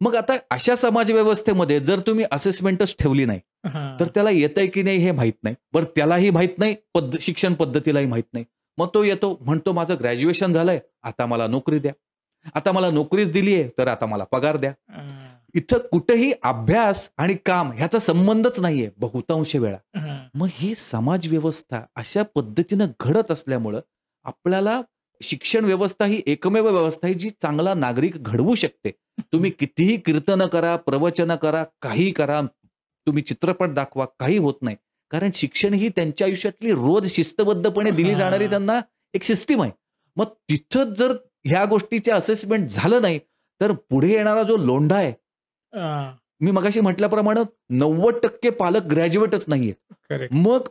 मग आता अशा समाज व्यवस्थेमध्ये जर तुम्ही असेसमेंटच ठेवली नाही, तर हां. त्याला येतंय की नाही हे माहीत नाही. बरं त्यालाही माहीत नाही, शिक्षण पद्धतीलाही माहीत नाही. मग तो येतो म्हणतो माझं ग्रॅज्युएशन झालंय, आता मला नोकरी द्या. आता मला नोकरीच दिलीये, तर आता मला पगार द्या. हां. इथं कुठेही अभ्यास आणि काम ह्याचा संबंधच नाहीये बहुतांश वेळा. हां. मग ही समाज व्यवस्था अशा पद्धतीनं घडत असल्यामुळं आपल्याला शिक्षण व्यवस्था ही एकमेव व्यवस्था आहे जी चांगला नागरिक घडवू शकते. तुम्ही कितीही कीर्तनं करा, प्रवचनं करा, काहीही करा, तुम्ही चित्रपट दाखवा, काही होत नाही. कारण शिक्षण ही त्यांच्या आयुष्यातली रोज शिस्तबद्धपणे दिली जाणारी हां. त्यांना एक सिस्टीम आहे. मग तिथं जर ह्या गोष्टीचे असेसमेंट झालं नाही, तर पुढे येणारा जो लोंढा आहे, हां. मी मगाशी म्हटल्याप्रमाणे 90% पालक ग्रॅज्युएटच नाहीयेत. करेक्ट. मग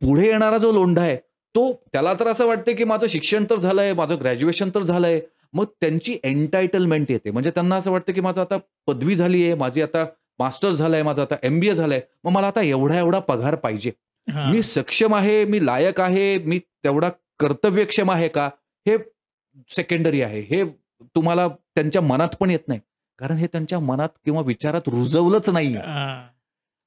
पुढे येणारा जो लोंढा आहे, तो त्याला तर असं वाटतंय, की माझं शिक्षण तर झालंय, माझं ग्रॅज्युएशन तर झालंय. मग त्यांची एन्टायटलमेंट येते. म्हणजे त्यांना असं वाटतं, की माझं आता पदवी झाली आहे, माझी आता मास्टर्स झालंय, माझं आता एम-बी-ए झालंय. मग मला आता एवढा-एवढा पगार पाहिजे. मी हां. सक्षम आहे, मी लायक आहे, मी तेवढा कर्तव्यक्षम आहे का? हे सेकंडरी आहे. हे तुम्हाला त्यांच्या मनात पण येत नाही. कारण हे त्यांच्या मनात किंवा विचारात रुजवलंच नाहीये. हां.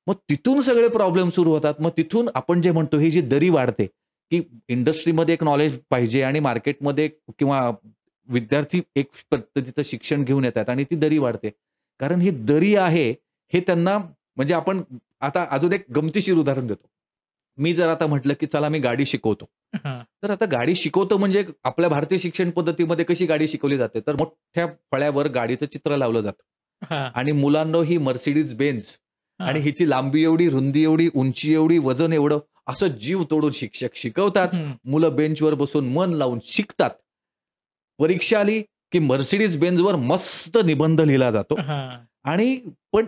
मग तिथून सगळे प्रॉब्लेम सुरू होतात. मग तिथून आपण जे म्हणतो ही जी दरी वाढते, की इंडस्ट्रीमध्ये एक नॉलेज पाहिजे आणि मार्केटमध्ये किंवा विद्यार्थी एक पद्धतीचं शिक्षण घेऊन येतात आणि ती दरी वाढते. कारण ही दरी आहे हे त्यांना म्हणजे आपण आता अजून एक गमतीशीर उदाहरण देतो. मी जर आता म्हटलं, की चला मी गाडी शिकवतो. हां. तर आता गाडी शिकवतो म्हणजे आपल्या भारतीय शिक्षण पद्धतीमध्ये कशी गाडी शिकवली जाते, तर मोठ्या फळ्यावर गाडीचं चित्र लावलं जातं. हां. आणि मुलांनो ही Mercedes Benz आणि हां. हिची लांबी एवढी, रुंदी एवढी, उंची एवढी, वजन एवढं, असं जीव तोडून शिक्षक शिकवतात. हं. मुलं बेंचवर बसून मन लावून शिकतात. परीक्षा आली, की Mercedes Benzवर मस्त निबंध लिहिला जातो. हां. आणि पण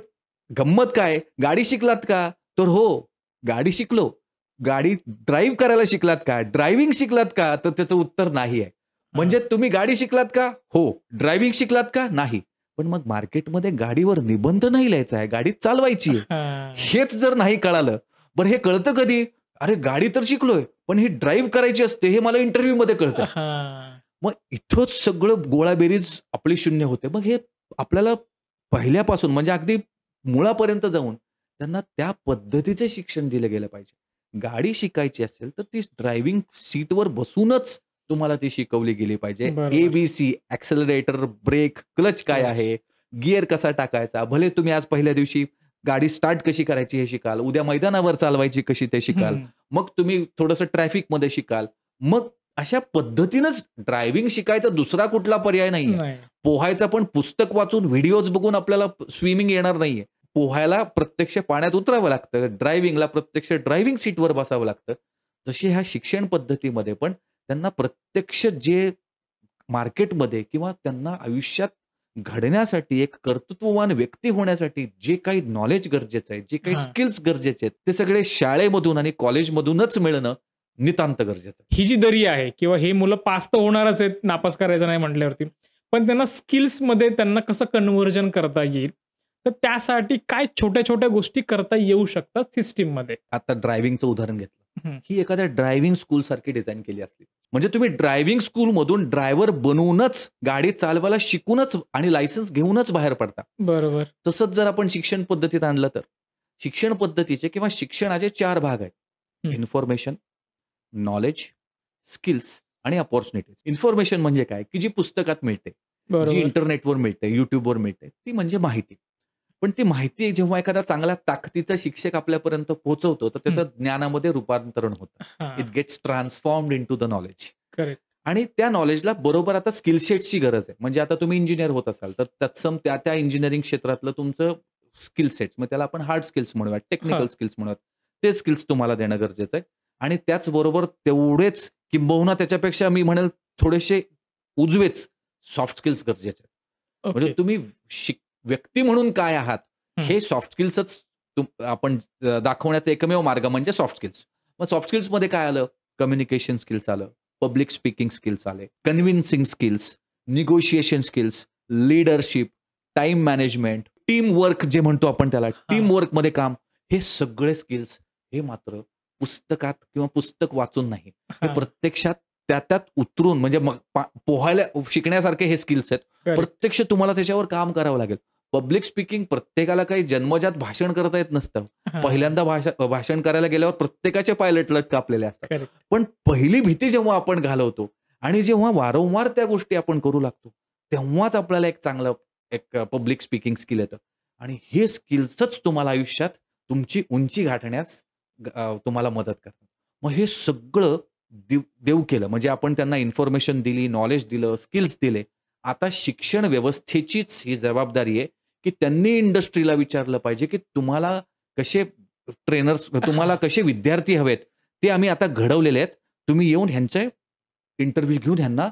गंमत काय, गाडी शिकलात का? तर हो, गाडी शिकलो. गाडी ड्राईव्ह करायला शिकलात का? ड्रायव्हिंग शिकलात का? तर त्याचं उत्तर नाही आहे. म्हणजे तुम्ही गाडी शिकलात का? हो. ड्रायव्हिंग शिकलात का? नाही. पण मग मार्केटमध्ये गाडीवर निबंध नाही लिहायचा आहे, गाडी चालवायची आहे. हां. हेच जर नाही कळालं, बरं हे कळतं कधी? अरे गाडी तर शिकलोय, पण ही ड्राईव्ह करायची असते हे मला इंटरव्ह्यूमध्ये कळतं. हां. मग इथंच सगळं गोळाबेरीज आपली शून्य होते. मग हे आपल्याला पहिल्यापासून म्हणजे अगदी मुळापर्यंत जाऊन त्यांना त्या पद्धतीचे शिक्षण दिलं गेलं पाहिजे. गाडी शिकायची असेल तर ती ड्रायव्हिंग सीटवर बसूनच तुम्हाला ती शिकवली गेली पाहिजे. बरोबर. ABC, ऍक्सेलरेटर, ब्रेक, क्लच काय Clutch. आहे, गिअर कसा टाकायचा. भले तुम्ही आज पहिल्या दिवशी गाडी स्टार्ट कशी करायची हे शिकाल, उद्या मैदानावर चालवायची कशी ते शिकाल, हम्म. मग तुम्ही थोडंसं ट्रॅफिकमध्ये शिकाल. मग अशा पद्धतीनंच ड्रायव्हिंग शिकायचा दुसरा कुठला पर्याय नाहीये. नाही. पोहायचा पण पुस्तक वाचून, व्हिडिओज बघून आपल्याला स्विमिंग येणार नाहीये. पोहायला प्रत्यक्ष पाण्यात उतरावं लागतं. ड्रायव्हिंगला प्रत्यक्ष ड्रायव्हिंग सीटवर बसावं लागतं. तशी ह्या शिक्षण पद्धतीमध्ये पण त्यांना प्रत्यक्ष जे मार्केटमध्ये किंवा त्यांना आयुष्यात घडण्यासाठी एक कर्तृत्ववान व्यक्ती होण्यासाठी जे काही नॉलेज गरजेचं आहे, जे काही हां. स्किल्स गरजेचे आहेत, ते सगळे शाळेमधून आणि कॉलेजमधूनच मिळणं नितांत गरजेचं आहे. ही जी दरी आहे किंवा हे मुलं पास तर होणारच आहेत, नापास करायचं नाही म्हटल्यावरती. पण त्यांना स्किल्समध्ये त्यांना कसं कन्व्हर्जन करता येईल, तर त्यासाठी काय छोट्या-छोट्या गोष्टी करता येऊ शकतात सिस्टममध्ये? आता ड्रायव्हिंगचं उदाहरण घेतलं. हं. ही एखाद्या ड्रायव्हिंग स्कूल सारखी डिझाईन केली असली, म्हणजे तुम्ही ड्रायव्हिंग स्कूलमधून ड्रायव्हर बनवूनच, गाडी चालवायला शिकूनच आणि लायसन्स घेऊनच बाहेर पडता. बरोबर. तसंच जर आपण शिक्षण पद्धतीत आणलं तर शिक्षण पद्धतीचे किंवा शिक्षणाचे 4 भाग आहेत. हं. इन्फॉर्मेशन, नॉलेज, स्किल्स आणि अपॉर्च्युनिटीज. इन्फॉर्मेशन म्हणजे काय, की जी पुस्तकात मिळते, जी बरोबर. इंटरनेटवर मिळते, युट्यूबवर मिळते, ती म्हणजे माहिती. पण ती माहिती जेव्हा एखादा चांगला ताकदीचा शिक्षक आपल्यापर्यंत पोहोचवतो, तर त्याचं ज्ञानामध्ये रूपांतरण होतं. हां. It gets transformed into the knowledge. Correct. आणि त्या नॉलेजला बरोबर आता स्किल सेट्सची गरज आहे. म्हणजे आता तुम्ही इंजिनियर होत असाल, तर तत्सम त्या इंजिनिअरिंग क्षेत्रातलं तुमचं स्किल सेट्स, मग त्याला आपण हार्ड स्किल्स म्हणूयात, टेक्निकल हां. स्किल्स म्हणूयात. ते स्किल्स तुम्हाला देणं गरजेचं आहे. आणि त्याचबरोबर तेवढेच किंबहुना त्याच्यापेक्षा मी म्हणेल थोडेसे उजवेच सॉफ्ट स्किल्स गरजेचे आहेत. म्हणजे ओके. तुम्ही व्यक्ती म्हणून काय आहात, हं. हे सॉफ्ट स्किल्सच आपण दाखवण्याचा एकमेव मार्ग म्हणजे सॉफ्ट स्किल्स. मग सॉफ्ट स्किल्समध्ये काय आलं? कम्युनिकेशन स्किल्स आलं, पब्लिक स्पीकिंग स्किल्स आले, convincing skills, negotiation skills, leadership, time management, team work जे म्हणतो आपण त्याला, टीम वर्कमध्ये काम, हे सगळे स्किल्स हे मात्र पुस्तकात किंवा पुस्तक वाचून नाही, हे हां. प्रत्यक्षात त्यात उतरून, म्हणजे मग पोहायला शिकण्यासारखे हे स्किल्स आहेत. करेक्ट. प्रत्यक्ष तुम्हाला त्याच्यावर काम करावं लागेल. पब्लिक स्पीकिंग प्रत्येकाला काही जन्मजात भाषण करता येत नसतं. हां. पहिल्यांदा भाषण करायला गेल्यावर प्रत्येकाचे पाय लटलट कापलेले असतात. करेक्ट. पण पहिली भीती जेव्हा आपण घालवतो आणि जेव्हा वारंवार त्या गोष्टी आपण करू लागतो, तेव्हाच आपल्याला एक चांगलं पब्लिक स्पीकिंग स्किल येतं. आणि हे स्किल्सच तुम्हाला आयुष्यात तुमची उंची गाठण्यास तुम्हाला मदत करतात. मग हे सगळं देव केलं, म्हणजे आपण त्यांना इन्फॉर्मेशन दिली, नॉलेज दिलं, स्किल्स दिले. आता शिक्षण व्यवस्थेचीच ही जबाबदारी आहे, की त्यांनी इंडस्ट्रीला विचारलं पाहिजे, की तुम्हाला कसे ट्रेनर्स, तुम्हाला कसे विद्यार्थी हवेत, ते आम्ही आता घडवलेले आहेत. तुम्ही येऊन ह्यांचे इंटरव्ह्यू घेऊन ह्यांना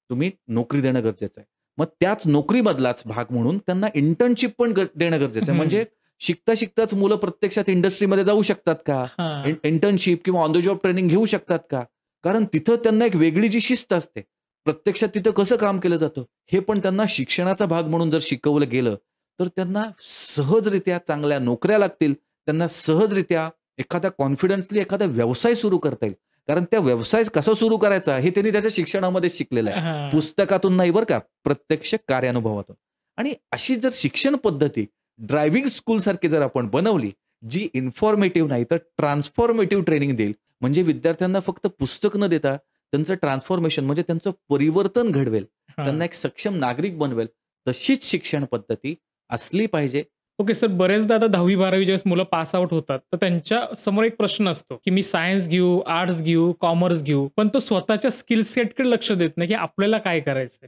तुम्ही नोकरी देणं गरजेचं आहे. मग त्याच नोकरीमधलाच भाग म्हणून त्यांना इंटर्नशिप पण देणं गरजेचं आहे. म्हणजे शिकता शिकताच मुलं प्रत्यक्षात इंडस्ट्रीमध्ये जाऊ शकतात का? हां. इंटर्नशिप किंवा ऑन द जॉब ट्रेनिंग घेऊ शकतात का? कारण तिथं त्यांना एक वेगळी जी शिस्त असते, प्रत्यक्षात तिथं कसं काम केलं जातं, हे पण त्यांना शिक्षणाचा भाग म्हणून जर शिकवलं गेलं, तर त्यांना सहजरित्या चांगल्या नोकऱ्या लागतील. त्यांना सहजरित्या एखादा कॉन्फिडन्सली एखादा व्यवसाय सुरू करता येईल. कारण त्या व्यवसाय कसा सुरू करायचा हे त्यांनी त्याच्या शिक्षणामध्ये शिकलेलं आहे. हां. पुस्तकातून नाही बरं का, प्रत्यक्ष कार्यानुभवातून. आणि अशी जर शिक्षण पद्धती ड्रायव्हिंग स्कूल सारखी जर आपण बनवली, जी इन्फॉर्मेटिव्ह नाही तर ट्रान्सफॉर्मेटिव्ह ट्रेनिंग देईल, म्हणजे विद्यार्थ्यांना फक्त पुस्तक न देता त्यांचं ट्रान्सफॉर्मेशन, म्हणजे त्यांचं परिवर्तन घडवेल, हां. त्यांना एक सक्षम नागरिक बनवेल, तशीच शिक्षण पद्धती असली पाहिजे. ओके सर, बरेचदा आता 10वी-12वी ज्यावेळेस मुलं पास आउट होतात, तर त्यांच्या समोर एक प्रश्न असतो, की मी सायन्स घेऊ, आर्ट्स घेऊ, कॉमर्स घेऊ, पण तो स्वतःच्या स्किल सेटकडे लक्ष देत नाही, की आपल्याला काय करायचंय.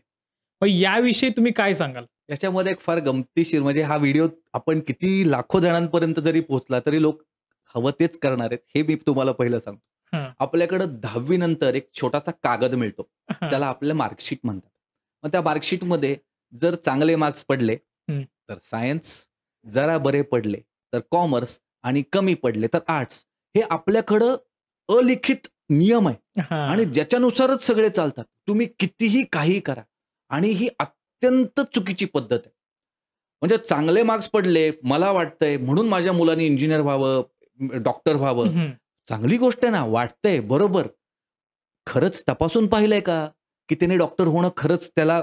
मग याविषयी तुम्ही काय सांगाल? याच्यामध्ये एक फार गमतीशीर, म्हणजे हा व्हिडिओ आपण किती लाखो जणांपर्यंत जरी पोहोचला तरी लोक हवं तेच करणार आहेत, हे मी तुम्हाला पहिलं सांगतो. हां. आपल्याकडं 10वी नंतर एक छोटासा कागद मिळतो, हां. त्याला आपलं मार्कशीट म्हणतात. मग त्या मार्कशीटमध्ये जर चांगले मार्क्स पडले हं. तर सायन्स, जरा बरे पडले तर कॉमर्स आणि कमी पडले तर आर्ट्स. हे आपल्याकडं अलिखित नियम आहे हां. आणि ज्याच्यानुसारच सगळे चालतात. तुम्ही कितीही काही करा, आणि ही अत्यंत चुकीची पद्धत आहे. म्हणजे चांगले मार्क्स पडले, मला वाटतंय म्हणून माझ्या मुलांनी इंजिनियर व्हावं, डॉक्टर व्हावं. हं. चांगली गोष्ट आहे ना, वाटतंय बरोबर. खरंच तपासून पाहिलंय का, की त्याने डॉक्टर होणं खरंच त्याला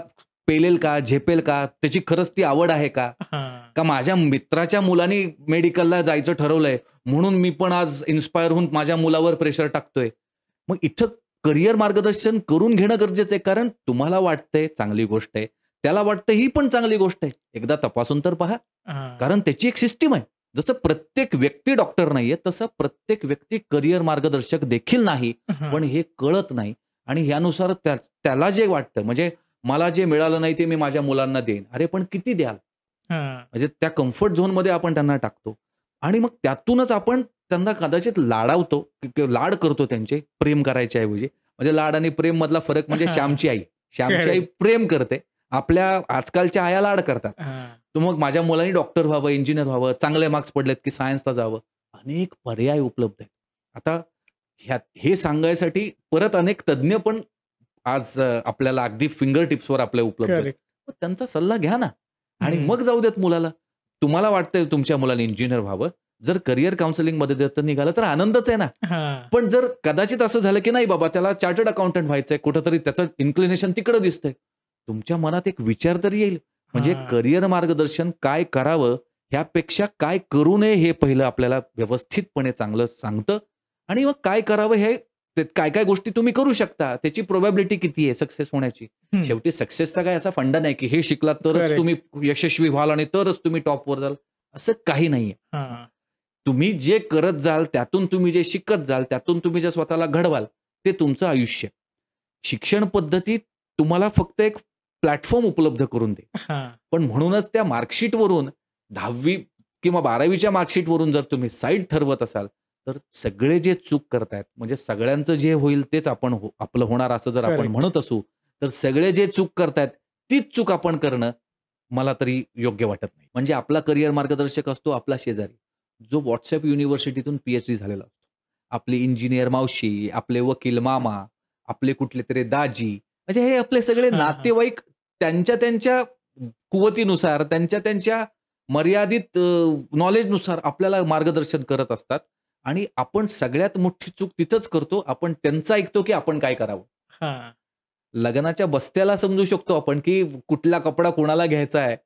पेलेल का, झेपेल का, त्याची खरंच ती आवड आहे का? हां. का माझ्या मित्राच्या मुलांनी मेडिकलला जायचं ठरवलंय म्हणून मी पण आज इन्स्पायर होऊन माझ्या मुलावर प्रेशर टाकतोय. मग इथं करिअर मार्गदर्शन करून घेणं गरजेचं आहे. कारण तुम्हाला वाटतंय चांगली गोष्ट आहे, त्याला वाटतं ही पण चांगली गोष्ट आहे. एकदा तपासून तर पहा. हां. कारण त्याची एक सिस्टीम आहे. जसं प्रत्येक व्यक्ती डॉक्टर नाहीये, तसं प्रत्येक व्यक्ती करिअर मार्गदर्शक देखील नाही. हां. पण हे कळत नाही आणि यानुसार त्याला जे वाटतं, म्हणजे मला जे मिळालं नाही ते मी माझ्या मुलांना देईन. अरे पण किती द्याल? हां. म्हणजे त्या कम्फर्ट झोनमध्ये आपण त्यांना टाकतो आणि मग त्यातूनच आपण त्यांना कदाचित लाडावतो, लाड करतो त्यांचे, प्रेम करायच्या ऐवजी. म्हणजे लाड आणि प्रेम मधला फरक म्हणजे हां. श्यामची आई. श्यामची आई करेक्ट. प्रेम करते. आपल्या आजकालच्या आया लाड करतात. हां. तर मग माझ्या मुलांनी डॉक्टर व्हावं, इंजिनियर व्हावं, चांगले मार्क्स पडलेत की सायन्सला जावं. अनेक पर्याय उपलब्ध आहेत. आता हे सांगायसाठी परत अनेक तज्ञ पण आज आपल्याला अगदी फिंगर टिप्सवर आपल्या उपलब्ध आहेत. करेक्ट. मग त्यांचा सल्ला घ्या ना आणि हं. मग जाऊ देत मुलाला. तुम्हाला वाटतंय तुमच्या मुलाने इंजिनियर व्हावं, जर करिअर काउन्सिलिंगमध्ये जर निघालं तर आनंदच आहे ना. हां. पण जर कदाचित असं झालं की नाही बाबा त्याला चार्टर्ड अकाउंटंट व्हायचंय, कुठेतरी त्याचं इन्क्लिनेशन तिकडे दिसतंय. तुमच्या मनात एक विचार तरी येईल. म्हणजे हां. करिअर मार्गदर्शन काय करावं ह्यापेक्षा काय करू नये हे पहिलं आपल्याला व्यवस्थितपणे चांगलं सांगतं आणि मग काय करावं हे काय काय गोष्टी तुम्ही करू शकता, त्याची प्रोबॅबिलिटी किती आहे सक्सेस होण्याची. हं. शेवटी सक्सेसचा काय असा फंडा नाही की हे शिकलात तरच करेक्ट. तुम्ही यशस्वी व्हाल आणि तरच तुम्ही टॉपवर जाल, असं काही नाहीये. हां. तुम्ही जे करत जाल, त्यातून तुम्ही जे शिकत जाल, त्यातून तुम्ही जे स्वतःला घडवाल, ते तुमचं आयुष्य. शिक्षण पद्धती तुम्हाला फक्त एक प्लॅटफॉर्म उपलब्ध करून दे. हां. पण म्हणूनच त्या मार्कशीटवरून 10वी किंवा 12वीच्या मार्कशीटवरून जर तुम्ही साईड ठरवत असाल, तर सगळे जे चूक करतायत, म्हणजे सगळ्यांचं जे होईल तेच आपण आपलं होणार असं जर आपण करेक्ट. म्हणत असू, तर सगळे जे चूक करतायत, तीच चूक आपण करणं मला तरी योग्य वाटत नाही. म्हणजे आपला करिअर मार्गदर्शक असतो आपला शेजारी, जो WhatsApp युनिव्हर्सिटीतून PhD झालेला असतो. आपली इंजिनियर मावशी, आपले वकील मामा, आपले कुठले तरी दाजी, म्हणजे हे आपले सगळे हां, हां. नातेवाईक त्यांच्या कुवतीनुसार, त्यांच्या मर्यादित नॉलेजनुसार आपल्याला मार्गदर्शन करत असतात आणि आपण सगळ्यात मोठी चूक तिथंच करतो. आपण त्यांचं ऐकतो की आपण काय करावं. हां. लग्नाच्या बस्त्याला समजू शकतो आपण की कुठला कपडा कोणाला घ्यायचा आहे.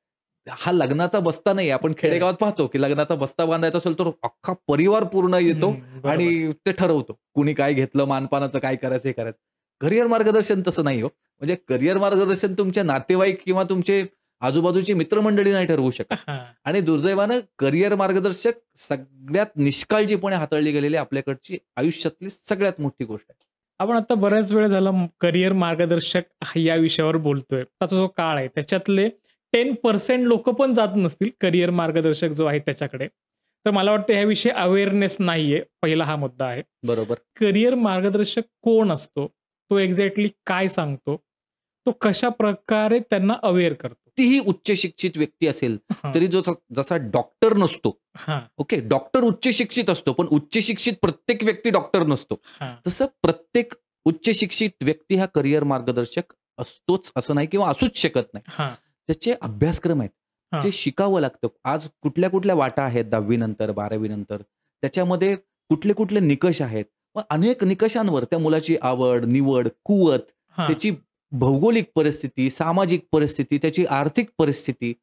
हा लग्नाचा बस्ता नाही. आपण खेडेगावात पाहतो की लग्नाचा बस्ता बांधायचा असेल तर अख्खा परिवार पूर्ण येतो हं. बरोबर. आणि ते ठरवतो. कुणी काय घेतलं, मानपानाचं काय करायचं, हे करायचं. करिअर मार्गदर्शन तसं नाही हो. म्हणजे करिअर मार्गदर्शन तुमचे नातेवाईक किंवा तुमचे आजूबाजूची मित्रमंडळी नाही ठरवू शकत. हां. आणि दुर्दैवानं करिअर मार्गदर्शक सगळ्यात निष्काळजीपणे हाताळली गेलेली आपल्याकडची आयुष्यातली सगळ्यात मोठी गोष्ट आहे. आपण आता बऱ्याच वेळ झाला करिअर मार्गदर्शक या विषयावर बोलतोय. त्याचा जो काळ आहे त्याच्यातले 10% लोक पण जात नसतील करिअर मार्गदर्शक जो आहे त्याच्याकडे. तर मला वाटतं ह्याविषयी अवेअरनेस नाहीये. पहिला हा मुद्दा आहे. बरोबर. करिअर मार्गदर्शक कोण असतो? तो एक्झॅक्टली काय सांगतो? तो कशा प्रकारे त्यांना अवेअर करतो? तीही उच्च शिक्षित व्यक्ती असेल हां. तरी जो जसा डॉक्टर नसतो, हां. ओके, डॉक्टर उच्च शिक्षित असतो, पण उच्च शिक्षित प्रत्येक व्यक्ती डॉक्टर नसतो. हां. तसं प्रत्येक उच्च शिक्षित व्यक्ती हा करिअर मार्गदर्शक असतोच असं नाही किंवा असूच शकत नाही. हां. त्याचे अभ्यासक्रम आहेत. हां. जे शिकावं लागतं. आज कुठल्या वाटा आहेत 10वी नंतर, 12वी नंतर. त्याच्यामध्ये कुठले निकष आहेत. मग अनेक निकषांवर त्या मुलाची आवड, निवड, कुवत, हां. त्याची भौगोलिक परिस्थिती, सामाजिक परिस्थिती, त्याची आर्थिक परिस्थिती,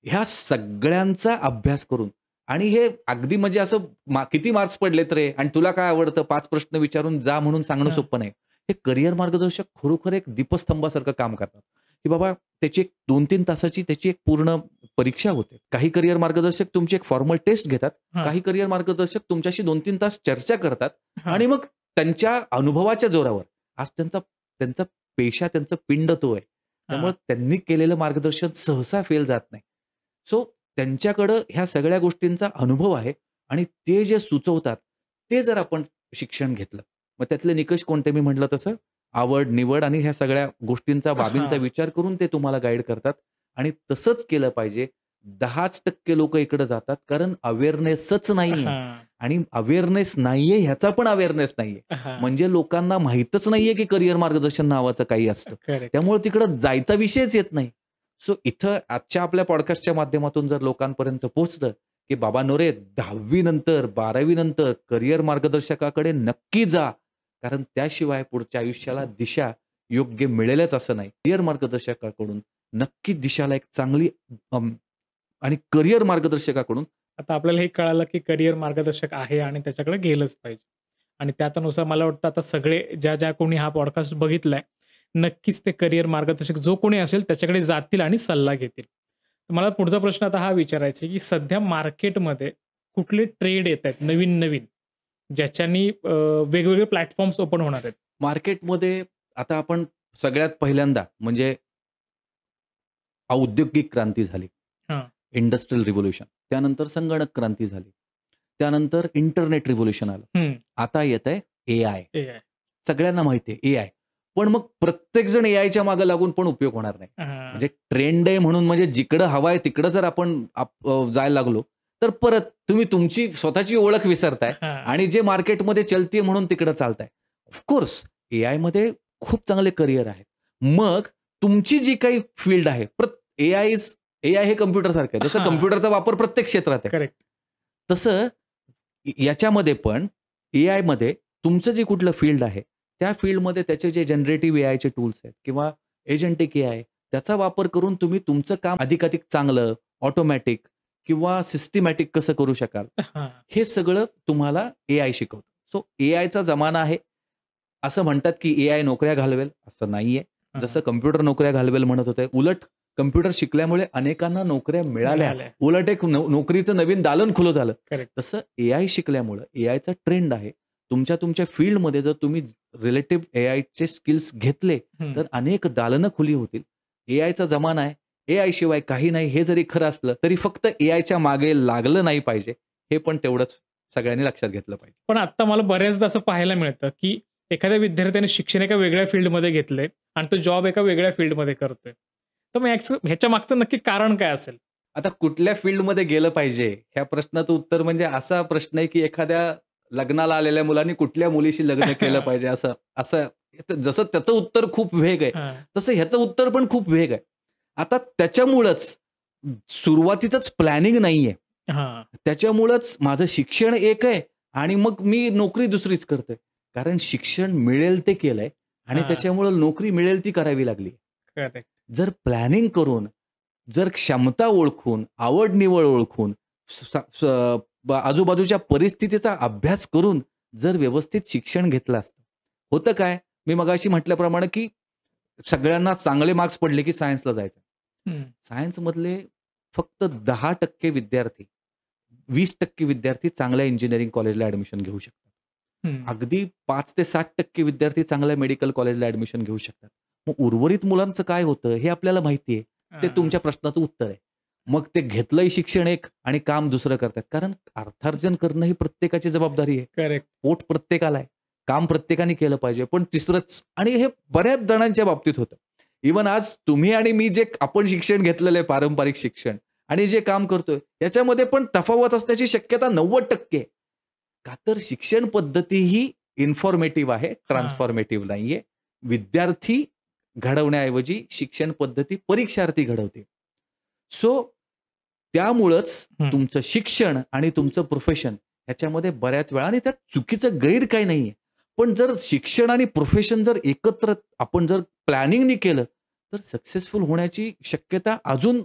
ह्या सगळ्यांचा अभ्यास करून आणि हे अगदी म्हणजे असं किती मार्क्स पडलेत रे आणि तुला काय आवडतं 5 प्रश्न विचारून जा म्हणून सांगणं हां. सोपं नाही. हे करिअर मार्गदर्शक खरोखर एक दीपस्तंभासारखं काम करतात, की बाबा त्याची एक 2-3 तासाची त्याची एक पूर्ण परीक्षा होते. काही करिअर मार्गदर्शक तुमची एक फॉर्मल टेस्ट घेतात. हां. काही करिअर मार्गदर्शक तुमच्याशी 2-3 तास चर्चा करतात हां. आणि मग त्यांच्या अनुभवाच्या जोरावर आज त्यांचा पेशा, त्यांचं पिंड तो आहे. त्यामुळे त्यांनी केलेलं मार्गदर्शन सहसा फेल जात नाही. सो त्यांच्याकडं ह्या सगळ्या गोष्टींचा अनुभव आहे आणि ते जे सुचवतात ते जर आपण शिक्षण घेतलं, मग त्यातले निकष कोणते मी म्हटलं तसं आवड, निवड आणि ह्या सगळ्या गोष्टींचा, बाबींचा हां. विचार करून ते तुम्हाला गाईड करतात आणि तसंच केलं पाहिजे. 10% लोक इकडे जातात कारण अवेअरनेसच नाहीये हां. आणि अवेअरनेस नाहीये ह्याचा पण अवेअरनेस नाहीये. हां. म्हणजे लोकांना माहीतच नाहीये की करिअर मार्गदर्शन नावाचं काही असतं. करेक्ट. त्यामुळे तिकडं जायचा विषयच येत नाही. सो इथं आजच्या आपल्या पॉडकास्टच्या माध्यमातून जर लोकांपर्यंत पोहोचलं, की बाबांनो रे 10वी नंतर 12वी नंतर करिअर मार्गदर्शकाकडे नक्की जा. कारण त्याशिवाय पुढच्या आयुष्याला दिशा योग्य मिळेलच असं नाही. करिअर मार्गदर्शकाकडून नक्की दिशाला एक चांगली आणि करिअर मार्गदर्शकाकडून आता आपल्याला हे कळालं की करिअर मार्गदर्शक आहे आणि त्याच्याकडे गेलंच पाहिजे. आणि त्यानुसार मला वाटतं आता सगळे ज्या कोणी हा पॉडकास्ट बघितलाय नक्कीच ते करिअर मार्गदर्शक जो कोणी असेल त्याच्याकडे जातील आणि सल्ला घेतील. तर मला पुढचा प्रश्न आता हा विचारायचा आहे, की सध्या मार्केटमध्ये कुठले ट्रेड येत आहेत नवीन ज्याच्यानी वेगवेगळे प्लॅटफॉर्म्स ओपन होणार आहेत? मार्केटमध्ये आता आपण सगळ्यात पहिल्यांदा म्हणजे औद्योगिक क्रांती झाली, हां. इंडस्ट्रियल रिव्होल्यूशन, त्यानंतर संगणक क्रांती झाली, त्यानंतर इंटरनेट रिव्होल्यूशन आलं, आता येत आहे AI. AI. सगळ्यांना माहिती आहे AI. पण मग प्रत्येक जण AIच्या मागे लागून पण उपयोग होणार नाही. म्हणजे ट्रेंड आहे म्हणून म्हणजे जिकडं हवा आहे तिकडं जर आपण जायला लागलो तर परत तुम्ही तुमची स्वतःची ओळख विसरताय आणि जे मार्केटमध्ये चलतीये म्हणून तिकडं चालताय. ऑफकोर्स AI मध्ये खूप चांगले करिअर आहेत. मग तुमची जी काही फील्ड आहे, AI हे कम्प्युटर सारखं आहे. जसं कम्प्युटरचा वापर प्रत्येक क्षेत्रात आहे, करेक्ट, तसं याच्यामध्ये पण AI मध्ये तुमचं जे कुठलं फील्ड आहे त्या फील्डमध्ये त्याचे जे जनरेटिव्ह AIचे टूल्स आहेत किंवा एजंटिक AI त्याचा वापर करून तुम्ही तुमचं काम अधिकाधिक चांगलं, ऑटोमॅटिक किंवा सिस्टमॅटिक कसं करू शकाल, हे सगळं तुम्हाला AI शिकवतं. सो AIचा जमाना आहे. असं म्हणतात की AI नोकऱ्या घालवेल, असं नाहीये. जसं कम्प्युटर नोकऱ्या घालवेल म्हणत होते, उलट कम्प्युटर शिकल्यामुळे अनेकांना नोकऱ्या मिळाल्या, उलट एक नोकरीचं नवीन दालन खुलं झालं. तसं AI शिकल्यामुळे AIचा ट्रेंड आहे. तुमच्या फील्डमध्ये जर तुम्ही रिलेटिव्ह AIचे स्किल्स घेतले तर अनेक दालनं खुली होतील. AIचा जमाना आहे. AI शिवाय काही नाही हे जरी खरं असलं तरी फक्त AIच्या मागे लागलं नाही पाहिजे, हे पण तेवढंच सगळ्यांनी लक्षात घेतलं पाहिजे. पण आता मला बऱ्याचदा असं पाहायला मिळतं की एखाद्या विद्यार्थ्याने शिक्षण एका वेगळ्या फील्डमध्ये घेतलंय आणि तो जॉब एका वेगळ्या फील्डमध्ये करतोय. तर मग ह्याच्या मागचं नक्की कारण काय असेल? आता कुठल्या फील्डमध्ये गेलं पाहिजे ह्या प्रश्नाचं उत्तर म्हणजे असा प्रश्न आहे की एखाद्या लग्नाला आलेल्या मुलांनी कुठल्या मुलीशी लग्न केलं पाहिजे असं जसं त्याचं उत्तर खूप वेग आहे तसं ह्याचं उत्तर पण खूप वेग आहे. आता त्याच्यामुळंच सुरुवातीचंच प्लॅनिंग नाहीये, त्याच्यामुळंच माझं शिक्षण एक आहे आणि मग मी नोकरी दुसरीच करतोय. कारण शिक्षण मिळेल ते केलंय आणि त्याच्यामुळे नोकरी मिळेल ती करावी लागली. जर प्लॅनिंग करून, जर क्षमता ओळखून, आवड निवड ओळखून, आजूबाजूच्या परिस्थितीचा अभ्यास करून जर व्यवस्थित शिक्षण घेतलं असतं, होतं काय, मी मगाशी म्हटल्याप्रमाणे की सगळ्यांना चांगले मार्क्स पडले की सायन्सला जायचं. सायन्समधले फक्त 10% विद्यार्थी, 20% विद्यार्थी चांगल्या इंजिनिअरिंग कॉलेजला ऍडमिशन घेऊ शकतात. अगदी 5 ते 7% विद्यार्थी चांगल्या मेडिकल कॉलेजला ऍडमिशन घेऊ शकतात. मग उर्वरित मुलांचं काय होतं हे आपल्याला माहिती आहे. ते तुमच्या प्रश्नाचं उत्तर आहे. मग ते घेतलंय शिक्षण एक आणि काम दुसरं करतात. कारण अर्थार्जन करणं ही प्रत्येकाची जबाबदारी आहे. करेक्ट. पोट प्रत्येकाला आहे, काम प्रत्येकाने केलं पाहिजे. पण तिसरंच, आणि हे बऱ्याच जणांच्या बाबतीत होतं. इव्हन आज तुम्ही आणि मी जे आपण शिक्षण घेतलेलं आहे पारंपरिक शिक्षण आणि जे काम करतोय याच्यामध्ये पण तफावत असण्याची शक्यता 90% का तर शिक्षण पद्धती ही इन्फॉर्मेटिव्ह आहे, ट्रान्सफॉर्मेटिव्ह नाहीये. विद्यार्थी घडवण्याऐवजी शिक्षण पद्धती परीक्षार्थी घडवते. सो त्यामुळंच तुमचं शिक्षण आणि तुमचं प्रोफेशन ह्याच्यामध्ये बऱ्याच वेळा, आणि त्यात चुकीचं गैर काही नाहीये, पण जर शिक्षण आणि प्रोफेशन जर एकत्र आपण जर प्लॅनिंगनी केलं तर सक्सेसफुल होण्याची शक्यता अजून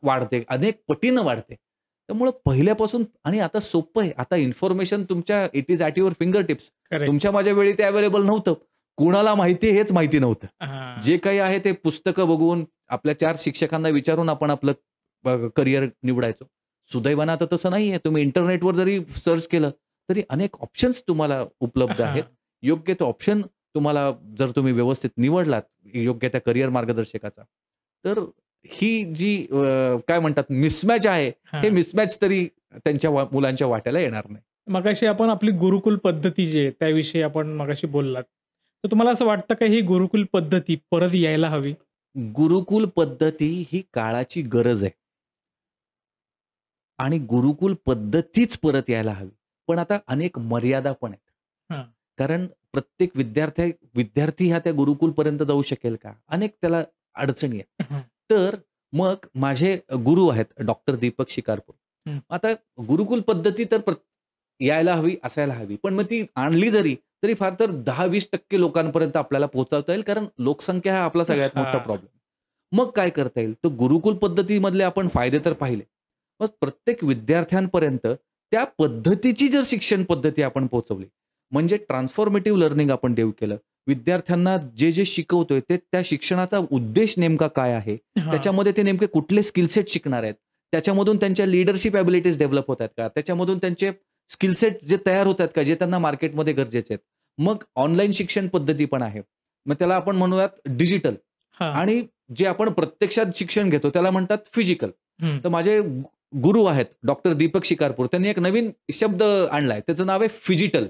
वाढते, अनेक पटीनं वाढते. त्यामुळे पहिल्यापासून, आणि आता सोपं आहे, आता इन्फॉर्मेशन तुमच्या it is at your finger tips. तुमच्या माझ्या वेळी ते अवेलेबल नव्हतं, कुणाला माहिती हेच माहिती नव्हतं. जे काही आहे ते पुस्तकं बघून आपल्या 4 शिक्षकांना विचारून आपण आपलं करिअर निवडायचो. सुदैवानं आता तसं नाहीये. तुम्ही इंटरनेटवर जरी सर्च केलं तरी अनेक ऑप्शन्स तुम्हाला उपलब्ध आहेत. योग्य तो ऑप्शन तुम्हाला जर तुम्ही व्यवस्थित निवडलात योग्य त्या करिअर मार्गदर्शकाचा, तर ही जी काय म्हणतात मिसमॅच आहे, हे मिसमॅच तरी त्यांच्या मुलांच्या वाट्याला येणार नाही. मगाशी आपण आपली गुरुकुल पद्धती जी आहे त्याविषयी आपण मगाशी बोललात, तर तुम्हाला असं वाटतं का ही गुरुकुल पद्धती परत यायला हवी? गुरुकुल पद्धती ही काळाची गरज आहे आणि गुरुकुल पद्धतीच परत यायला हवी. पण आता अनेक मर्यादा पण आहेत. कारण प्रत्येक विद्यार्थी हा त्या गुरुकुलपर्यंत जाऊ शकेल का? अनेक त्याला अडचणी आहेत. तर मग माझे गुरु आहेत डॉक्टर दीपक शिकारपूर. आता गुरुकुल पद्धती तर यायला हवी, असायला हवी, पण मग ती आणली जरी तरी फार तर 10-20% लोकांपर्यंत आपल्याला पोहोचवता येईल, कारण लोकसंख्या हा आपला सगळ्यात मोठा प्रॉब्लेम. मग काय करता येईल? तर गुरुकुल पद्धतीमधले आपण फायदे तर पाहिले, मग प्रत्येक विद्यार्थ्यांपर्यंत त्या पद्धतीची जर शिक्षण पद्धती आपण पोहोचवली, म्हणजे ट्रान्सफॉर्मेटिव्ह लर्निंग आपण देऊ केलं. विद्यार्थ्यांना जे शिकवतोय ते त्या शिक्षणाचा उद्देश नेमका काय आहे? हां. त्याच्यामध्ये ते नेमके कुठले स्किल सेट शिकणार आहेत? त्याच्यामधून त्यांच्या लीडरशिप ॲबिलिटीज डेव्हलप होत आहेत का? त्याच्यामधून त्यांचे स्किल सेट जे तयार होत आहेत का, जे त्यांना मार्केटमध्ये गरजेचे आहेत? मग ऑनलाईन शिक्षण पद्धती पण आहे. मग त्याला आपण म्हणूयात डिजिटल हां. आणि जे आपण प्रत्यक्षात शिक्षण घेतो त्याला म्हणतात फिजिकल. हं. तर माझे गुरु आहेत डॉक्टर दीपक शिकारपूर. त्यांनी एक नवीन शब्द आणलाय. त्याचं नाव आहे फिजिटल.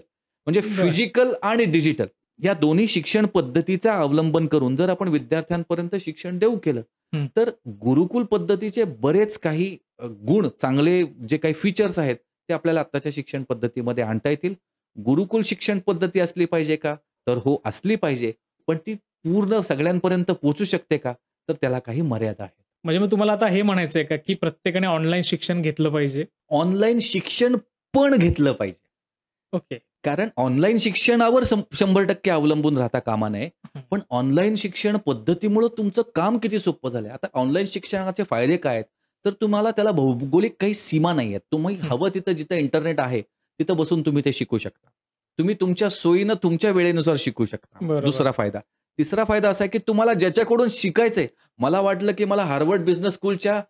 म्हणजे बरं. फिजिकल आणि डिजिटल या दोन्ही शिक्षण पद्धतीचा अवलंबन करून जर आपण विद्यार्थ्यांपर्यंत शिक्षण देऊ केलं, हं. तर गुरुकुल पद्धतीचे बरेच काही गुण, चांगले जे काही फीचर्स आहेत, ते आपल्याला आत्ताच्या शिक्षण पद्धतीमध्ये आणता येतील. गुरुकुल शिक्षण पद्धती असली पाहिजे का? तर हो, असली पाहिजे. पण ती पूर्ण सगळ्यांपर्यंत पोहोचू शकते का? तर त्याला काही मर्यादा आहेत. म्हणजे मग तुम्हाला आता हे म्हणायचंय का, की प्रत्येकाने ऑनलाईन शिक्षण घेतलं पाहिजे? ऑनलाईन शिक्षण पण घेतलं पाहिजे. ओके. कारण ऑनलाईन शिक्षणावर 100% अवलंबून राहता कामा नये. हं. पण ऑनलाईन शिक्षण पद्धतीमुळं तुमचं काम किती सोपं झालंय. आता ऑनलाईन शिक्षणाचे फायदे काय आहेत? तर तुम्हाला त्याला भौगोलिक काही सीमा नाही आहेत. तुम्ही हं. हवं तिथं जिथं इंटरनेट आहे, तिथं बसून तुम्ही ते शिकू शकता. तुम्ही तुमच्या सोयीनं तुमच्या वेळेनुसार शिकू शकता. बरोबर. दुसरा फायदा. तिसरा फायदा असा आहे, की तुम्हाला ज्याच्याकडून शिकायचंय, मला वाटलं, की मला हार्वर्ड बिझनेस स्कूलच्या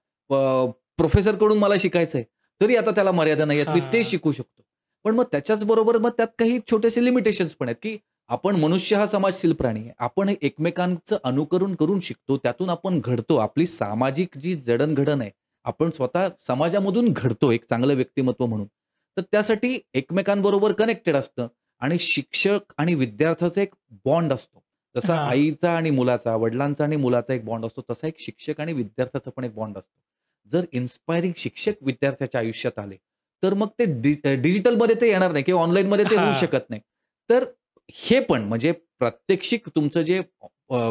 प्रोफेसरकडून मला शिकायचंय, तरी आता त्याला मर्यादा नाही आहेत. मी ते हां. शिकू शकतो. पण मग त्याच्याच बरोबर मग त्यात काही छोटेसे लिमिटेशन्स पण आहेत, की आपण मनुष्य हा समाजशील प्राणी आहे. आपण एकमेकांचं अनुकरण करून शिकतो. त्यातून आपण घडतो. आपली सामाजिक जी जडणघडण आहे, आपण स्वतः समाजामधून घडतो एक चांगलं व्यक्तिमत्व म्हणून. तर त्यासाठी एकमेकांबरोबर कनेक्टेड असतं आणि शिक्षक आणि विद्यार्थ्याचा एक बॉन्ड असतो. जसा हां. आईचा आणि मुलाचा, वडिलांचा आणि मुलाचा एक बॉन्ड असतो, तसा एक शिक्षक आणि विद्यार्थ्याचा पण एक बॉन्ड असतो. जर इन्स्पायरिंग शिक्षक विद्यार्थ्याच्या आयुष्यात आले, तर मग ते डिजिटलमध्ये ते येणार नाही किंवा ऑनलाईनमध्ये ते होऊ हां. शकत नाही. तर हे पण म्हणजे प्रात्यक्षिक तुमचं जे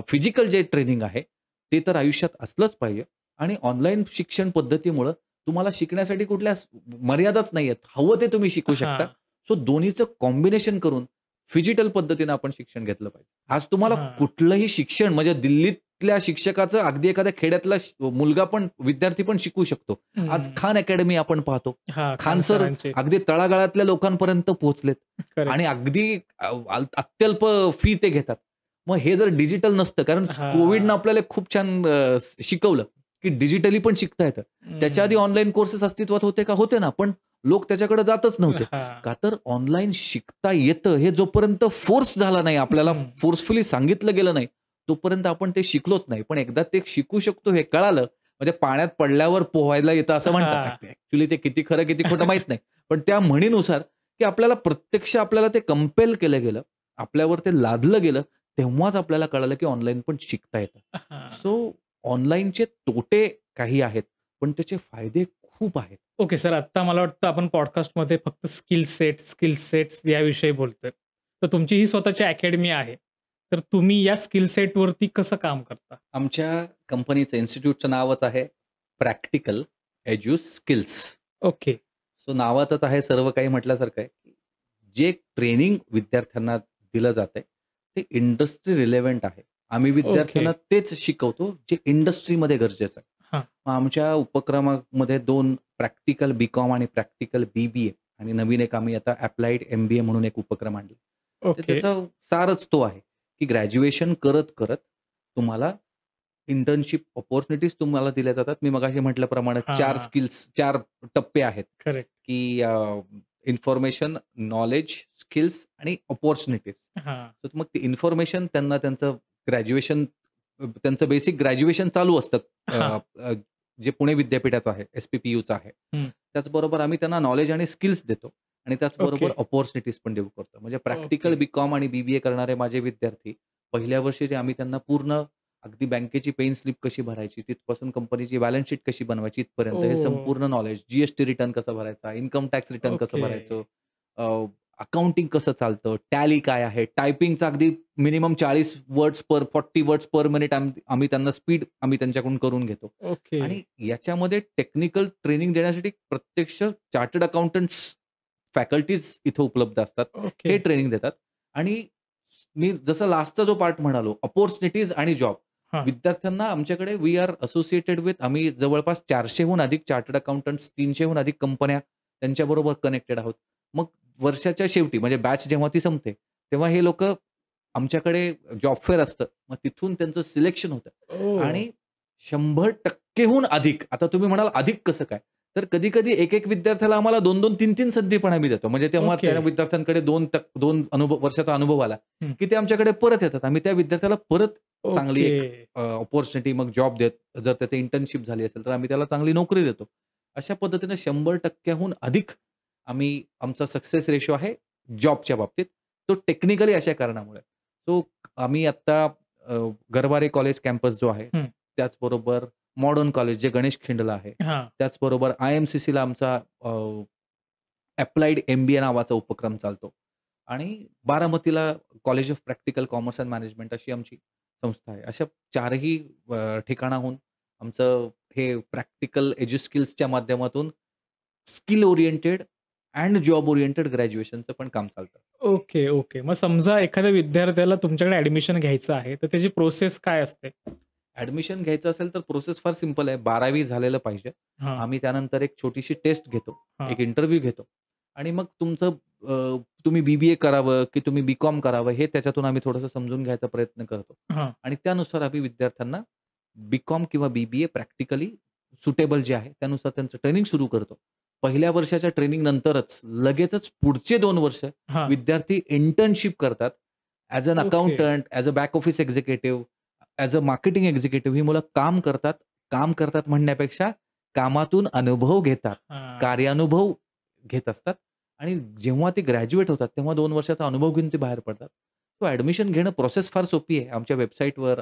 फिजिकल जे ट्रेनिंग आहे, ते तर आयुष्यात असलंच पाहिजे आणि ऑनलाईन शिक्षण पद्धतीमुळं तुम्हाला शिकण्यासाठी कुठल्या मर्यादाच नाहीयेत. हवं ते तुम्ही शिकू शकता. हां. सो दोन्हीचं कॉम्बिनेशन करून फिजिटल पद्धतीनं आपण शिक्षण घेतलं पाहिजे. आज तुम्हाला हां. कुठलंही शिक्षण म्हणजे दिल्लीतल्या शिक्षकाचं अगदी एखाद्या खेड्यातला मुलगा पण विद्यार्थी पण शिकू शकतो. आज हं. खान अकॅडमी आपण पाहतो. हां. खान सर सरांचे. अगदी तळागाळातल्या लोकांपर्यंत पोहोचलेत करेक्ट. आणि अगदी अत्यल्प फी ते घेतात. मग हे जर डिजिटल नसतं कारण हां. कोविडनं आपल्याला खूप छान शिकवलं, की डिजिटली पण शिकता येतं. त्याच्या आधी हं. ऑनलाईन कोर्सेस अस्तित्वात होते का? होते ना. पण लोक त्याच्याकडे जातच नव्हते. हां. का तर ऑनलाईन शिकता येतं हे जोपर्यंत फोर्स झाला नाही, आपल्याला हं. फोर्सफुली सांगितलं गेलं नाही, तोपर्यंत आपण ते शिकलोच नाही. पण एकदा ते शिकू शकतो हे कळालं, म्हणजे पाण्यात पडल्यावर पोहायला येतं असं म्हणतात. हां. ॲक्चुअली ते किती खरं किती खोटं माहीत नाही. पण त्या म्हणीनुसार, की आपल्याला प्रत्यक्ष आपल्याला ते कंपेल केलं गेलं, आपल्यावर ते लादलं गेलं, तेव्हाच आपल्याला कळालं, की ऑनलाईन पण शिकता येतं. हां. सो ऑनलाईनचे तोटे काही आहेत, पण त्याचे फायदे खूप आहेत. ओके सर, आत्ता मला वाटतं आपण पॉडकास्टमध्ये फक्त स्किल सेट्स याविषयी बोलतोय. तर तुमची ही स्वतःची अकॅडमी आहे. तर तुम्ही या स्किल सेटवरती कसं काम करता? आमच्या कंपनीचं इन्स्टिट्यूटचं नावच आहे practical edu skills. Okay. So नावातच आहे सर्व काही म्हटल्यासारखं आहे, की जे ट्रेनिंग विद्यार्थ्यांना दिलं जातंय, ते इंडस्ट्री रिलेव्हंट आहे. आम्ही विद्यार्थ्यांना तेच शिकवतो, जे इंडस्ट्रीमध्ये गरजेचं आहे. हां. मग आमच्या उपक्रमामध्ये 2 प्रॅक्टिकल बी-कॉम आणि प्रॅक्टिकल बी-बी-ए आणि नवीन एक आम्ही आता अप्लाइड एम-बी-ए म्हणून एक उपक्रम आणला. तर ओके. त्याचा सारच तो आहे, की ग्रॅज्युएशन करत तुम्हाला इंटर्नशिप अपॉर्च्युनिटीज तुम्हाला दिल्या जातात. मी मगाशी म्हटल्याप्रमाणे 4 हां. स्किल्स 4 टप्पे आहेत, करेक्ट. की इन्फॉर्मेशन, नॉलेज, स्किल्स आणि अपॉर्च्युनिटीज. हां. तर मग ते इन्फॉर्मेशन त्यांना त्यांचं ग्रॅज्युएशन त्यांचं बेसिक ग्रॅज्युएशन चालू असतं. हां. जे पुणे विद्यापीठाचं आहे, एस-पी-पी-यूचं आहे. हं. त्याचबरोबर आम्ही त्यांना नॉलेज आणि स्किल्स देतो आणि त्याचबरोबर ओके. अपॉर्च्युनिटीज पण देऊ करतो. म्हणजे प्रॅक्टिकल ओके. बी-कॉम आणि बी-बी-ए करणारे माझे विद्यार्थी पहिल्या वर्षी जे आम्ही त्यांना पूर्ण अगदी बँकेची पेन स्लिप कशी भरायची, तिथपासून कंपनीची बॅलन्स शीट कशी बनवायची इथपर्यंत हे ओह! संपूर्ण नॉलेज, जी-एस-टी रिटर्न कसा भरायचा, इन्कम टॅक्स रिटर्न कसं ओके. भरायचं, अकाउंटिंग कसं चालतं, टॅली काय आहे, टायपिंगचा अगदी मिनिमम 40 वर्ड्स पर 40 वर्ड्स पर मिनिट आम्ही त्यांना स्पीड आम्ही त्यांच्याकडून करून घेतो. ओके. आणि याच्यामध्ये टेक्निकल ट्रेनिंग देण्यासाठी प्रत्यक्ष चार्टर्ड अकाउंटंट्स फॅकल्टीज इथे उपलब्ध असतात. हे ओके. ट्रेनिंग देतात आणि मी जसं लास्टचा जो पार्ट म्हणालो, अपॉर्च्युनिटीज आणि जॉब. हां. विद्यार्थ्यांना आमच्याकडे वी आर असोसिएटेड विथ आम्ही जवळपास 400 हून अधिक चार्टर्ड अकाउंटंट्स, 300 हून अधिक कंपन्या त्यांच्याबरोबर कनेक्टेड आहोत. मग वर्षाच्या शेवटी म्हणजे बॅच जेव्हा ती संपते, तेव्हा हे लोकं आमच्याकडे जॉब फेअर असतं. मग तिथून त्यांचं सिलेक्शन होतं ओह! आणि 100% अधिक. आता तुम्ही म्हणाल अधिक कसं काय? तर कधी-कधी एक विद्यार्थ्याला आम्हाला 2-2, 3-3 संधी पण आम्ही देतो. म्हणजे तेव्हा ओके. त्या विद्यार्थ्यांकडे 2 वर्षाचा अनुभव आला, हं. की ते आमच्याकडे परत येतात. आम्ही त्या विद्यार्थ्याला परत चांगली ओके. एक अपॉर्च्युनिटी मग जॉब देत जर त्याची इंटर्नशिप झाली असेल, तर आम्ही त्याला चांगली नोकरी देतो. अशा पद्धतीने 100% अधिक आमचा सक्सेस रेशो आहे जॉबच्या बाबतीत. तो टेक्निकली अशा कारणामुळे. सो आम्ही आत्ता गरवारे कॉलेज कॅम्पस जो आहे, हं. त्याचबरोबर मॉडर्न कॉलेज जे गणेश खिंडला आहे. हां. त्याचबरोबर IMCCला आमचा अप्लाइड MBA नावाचा उपक्रम चालतो आणि बारामतीला college of practical commerce and management अशी आमची संस्था आहे. अशा 4ही ठिकाणाहून आमचं हे प्रॅक्टिकल एज्युस्किल्सच्या माध्यमातून skill oriented and job oriented ग्रॅज्युएशनचं पण काम चालतं. Okay, okay. मग समजा एखाद्या विद्यार्थ्याला तुमच्याकडे ॲडमिशन घ्यायचं आहे, तर त्याची प्रोसेस काय असते? ॲडमिशन घ्यायचं असेल तर प्रोसेस फार सिंपल आहे. 12वी झालेलं पाहिजे. हां, आम्ही त्यानंतर एक छोटीशी टेस्ट घेतो. हां. एक इंटरव्ह्यू घेतो आणि मग तुम्ही BBA करावं की तुम्ही BCom करावं हे त्याच्यातून आम्ही थोडंसं समजून घ्यायचा प्रयत्न करतो हां. आणि त्यानुसार आम्ही विद्यार्थ्यांना BCom किंवा BBA प्रॅक्टिकली सुटेबल जे आहे त्यानुसार त्यांचं ट्रेनिंग सुरू करतो. पहिल्या वर्षाच्या ट्रेनिंग नंतरच लगेचच पुढचे 2 वर्ष हां. विद्यार्थी इंटर्नशिप करतात. As an okay. Accountant, as a back office executive, as a marketing executive ही मुलं काम करतात. काम करतात म्हणण्यापेक्षा कामातून अनुभव घेतात. हां. कार्यानुभव घेत असतात आणि जेव्हा ते ग्रॅज्युएट होतात, तेव्हा 2 वर्षाचा अनुभव घेऊन ते बाहेर पडतात. तो ॲडमिशन घेणं प्रोसेस फार सोपी आहे. आमच्या वेबसाईटवर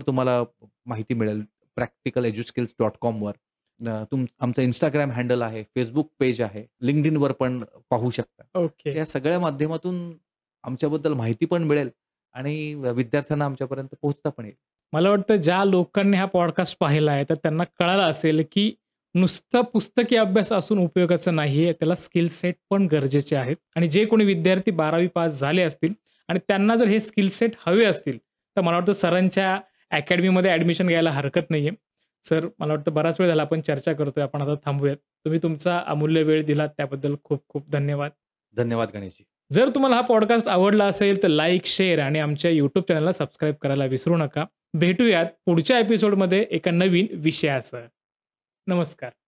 तुम्हाला माहिती मिळेल practicaleduskills.com वर. आमचं Instagram हँडल आहे, Facebook पेज आहे, LinkedInवर पण पाहू शकता. ओके. या सगळ्या माध्यमातून आमच्याबद्दल माहिती पण मिळेल आणि विद्यार्थ्यांना आमच्यापर्यंत पोहोचता पण येईल. मला वाटतं ज्या लोकांनी हा पॉडकास्ट पाहिला आहे, तर त्यांना कळालं असेल, की नुसता पुस्तकी अभ्यास असून उपयोगाचं नाहीये. त्याला स्किल सेट पण गरजेचे आहेत आणि जे कोणी विद्यार्थी 12वी पास झाले असतील आणि त्यांना जर हे स्किल सेट हवे असतील, तर मला वाटतं सरांच्या अकॅडमीमध्ये ॲडमिशन घ्यायला हरकत नाहीये. सर, मला वाटतं बराच वेळ झाला आपण चर्चा करतोय. आपण आता थांबूयात. तुम्ही तुमचा अमूल्य वेळ दिलात त्याबद्दल खूप खूप धन्यवाद. धन्यवाद गणेशजी. जर तुम्हाला हा पॉडकास्ट आवडला असेल, तर लाईक, शेअर आणि आमच्या YouTube चॅनलला सबस्क्राईब करायला विसरू नका. भेटूयात पुढच्या एपिसोडमध्ये एका नवीन विषयासह. नमस्कार.